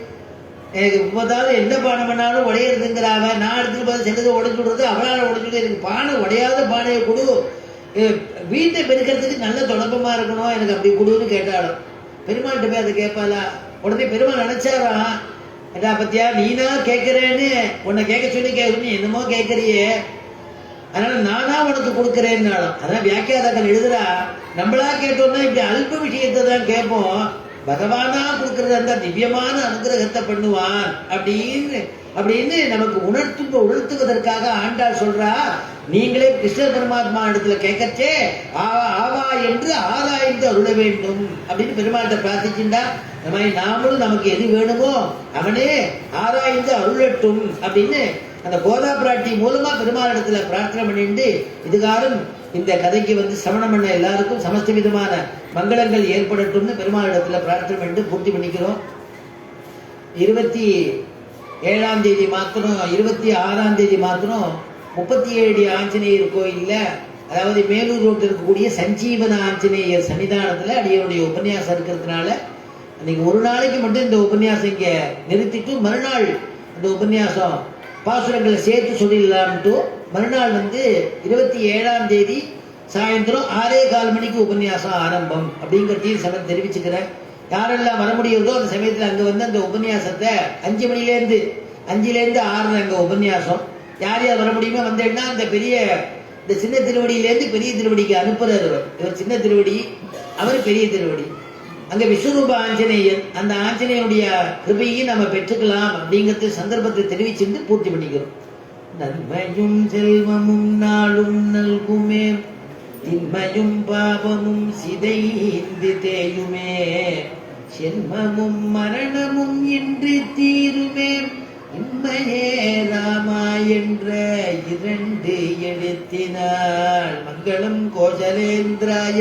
எனக்கு இப்போதாவது எந்த பானை பண்ணாலும் உடையிறதுங்கிறாவ, நான் எடுத்துட்டு போய் செல்லது உடைச்சு விடுறது, அவளால் உடைச்சுட்டு, எனக்கு பானை உடையாத பானையை கொடு, வீட்டை பெருக்கிறதுக்கு நல்ல தொடப்பமா இருக்கணும், எனக்கு அப்படி கொடுன்னு கேட்டாலும் பெருமாள்கிட்ட போய் அதை கேட்பாளா. உடனே பெருமாள் நினைச்சாரா, ஏதா பத்தியா நீனா கேட்கிறேன்னு உன்னை கேட்க சொல்லி கேட்கணும், என்னமோ கேட்கறியே, அதனால நானா உனக்கு கொடுக்கிறேன்னாலும். அதான் வியாக்கியாதாக்கள் எழுதுறா, நம்மளா கேட்டோம்னா இப்படி அல்ப விஷயத்தை தான் கேட்போம், பகவானா கொடுக்கறதா இருந்தா திவ்யமான அனுகிரகத்தை பண்ணுவான் அப்படின்னு நமக்கு உணர்த்துவதற்காக ஆண்டாள் சொல்றா. நீங்களே கிருஷ்ண பரமாத்மா இடத்துல கேட்கச்சே ஆவா என்று ஆராய்ந்து அருள வேண்டும் அப்படின்னு பெருமாள்கிட்ட பிரார்த்திச்சுண்டா, இந்த மாதிரி நாமளும் நமக்கு எது வேணுமோ அவனே ஆராய்ந்து அருளட்டும் அப்படின்னு அந்த கோதா பிராட்டி மூலமா பெருமாள் இடத்துல பிரார்த்தனை பண்ணிட்டு இதுகாரும் இந்த கதைக்கு சிரவணம் பண்ண எல்லாருக்கும் சமஸ்த விதமான மங்களங்கள் ஏற்படட்டும்னு பெருமாள் இடத்துல பிரார்த்தனை பண்ணிட்டு பூர்த்தி பண்ணிக்கிறோம். 27ஆம் தேதி மாத்திரம் 26ஆம் தேதி மாத்திரம் 37 ஆஞ்சநேயர் கோயில்ல, அதாவது மேலூர் ரோட்டில் இருக்கக்கூடிய சஞ்சீவன ஆஞ்சநேயர் சன்னிதானத்துல அடியனுடைய உபன்யாசம் இருக்கிறதுனால அன்னைக்கு ஒரு நாளைக்கு மட்டும் இந்த உபன்யாசம் இங்க நிறுத்திட்டு மறுநாள் இந்த உபன்யாசம் பாசுரங்களை சேர்த்து சொல்லிடலாம்ட்டு மறுநாள் 27ஆம் தேதி சாயந்தரம் 6:15 மணிக்கு உபன்யாசம் ஆரம்பம் அப்படிங்கிறதையும் சமயம் தெரிவிச்சுக்கிறேன். யாரெல்லாம் வர முடியுறதோ அந்த சமயத்தில் அங்கே அந்த உபன்யாசத்தை 5 மணிலேருந்து 5லேருந்து 6 அங்கே உபன்யாசம். யார் யார் வர முடியுமோ வந்தேன்னா இந்த சின்ன திருவடியிலேருந்து பெரிய திருவடிக்கு அனுப்புறாரு. இவர் சின்ன திருவடி, அவர் பெரிய திருவடி. அங்க விஸ்வரூப ஆஞ்சநேயன், அந்த ஆஞ்சநேயனுடைய கிருபையும் நம்ம பெற்றுக்கலாம் அப்படிங்கிறது சந்தர்ப்பத்தை தெரிவிச்சுட்டு பூர்த்தி பண்ணிக்கிறோம். நன்மையும் செல்வமும் நாளும் நல்குமே, தின்மையும் பாபமும் சிதைந்து தேயுமே, சென்மமும் மரணமும் இன்றி தீருமே, இன்மையே ராமா என்ற 2 எழுத்தினாள். மங்களம் கோசலேந்திராய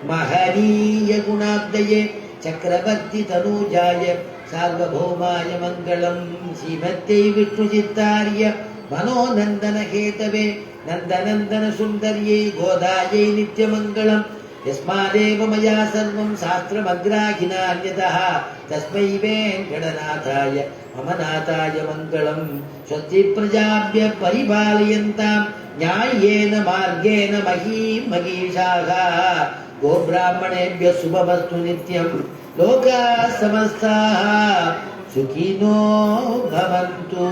மகனீய குணாப்தயே சக்கரவர்த்தி தனூஜாய சார்வபௌமாய மங்களம். ஸ்ரீமத்தை விஷ்ணு சித்தாரிய மனோநந்தன கேதவே நந்தநந்தன சுந்தரியை கோதாயை நித்யமங்கலம். யஸ்மாதேவ மயா சர்வம் சாஸ்திரமக்ராஹினான்யதः தஸ்மை வேங்கடநாதாய மமநாதாய மங்களம். ஸ்வஸ்தி பிரஜாப்ய பரிபாலயந்தாம் ஞாயேன மார்கேண மஹீம் மகீஷாः. गोब्राह्मणेभ्य शुभमस्तु नित्यं. लोकाः समस्ताः सुखिनो भवन्तु.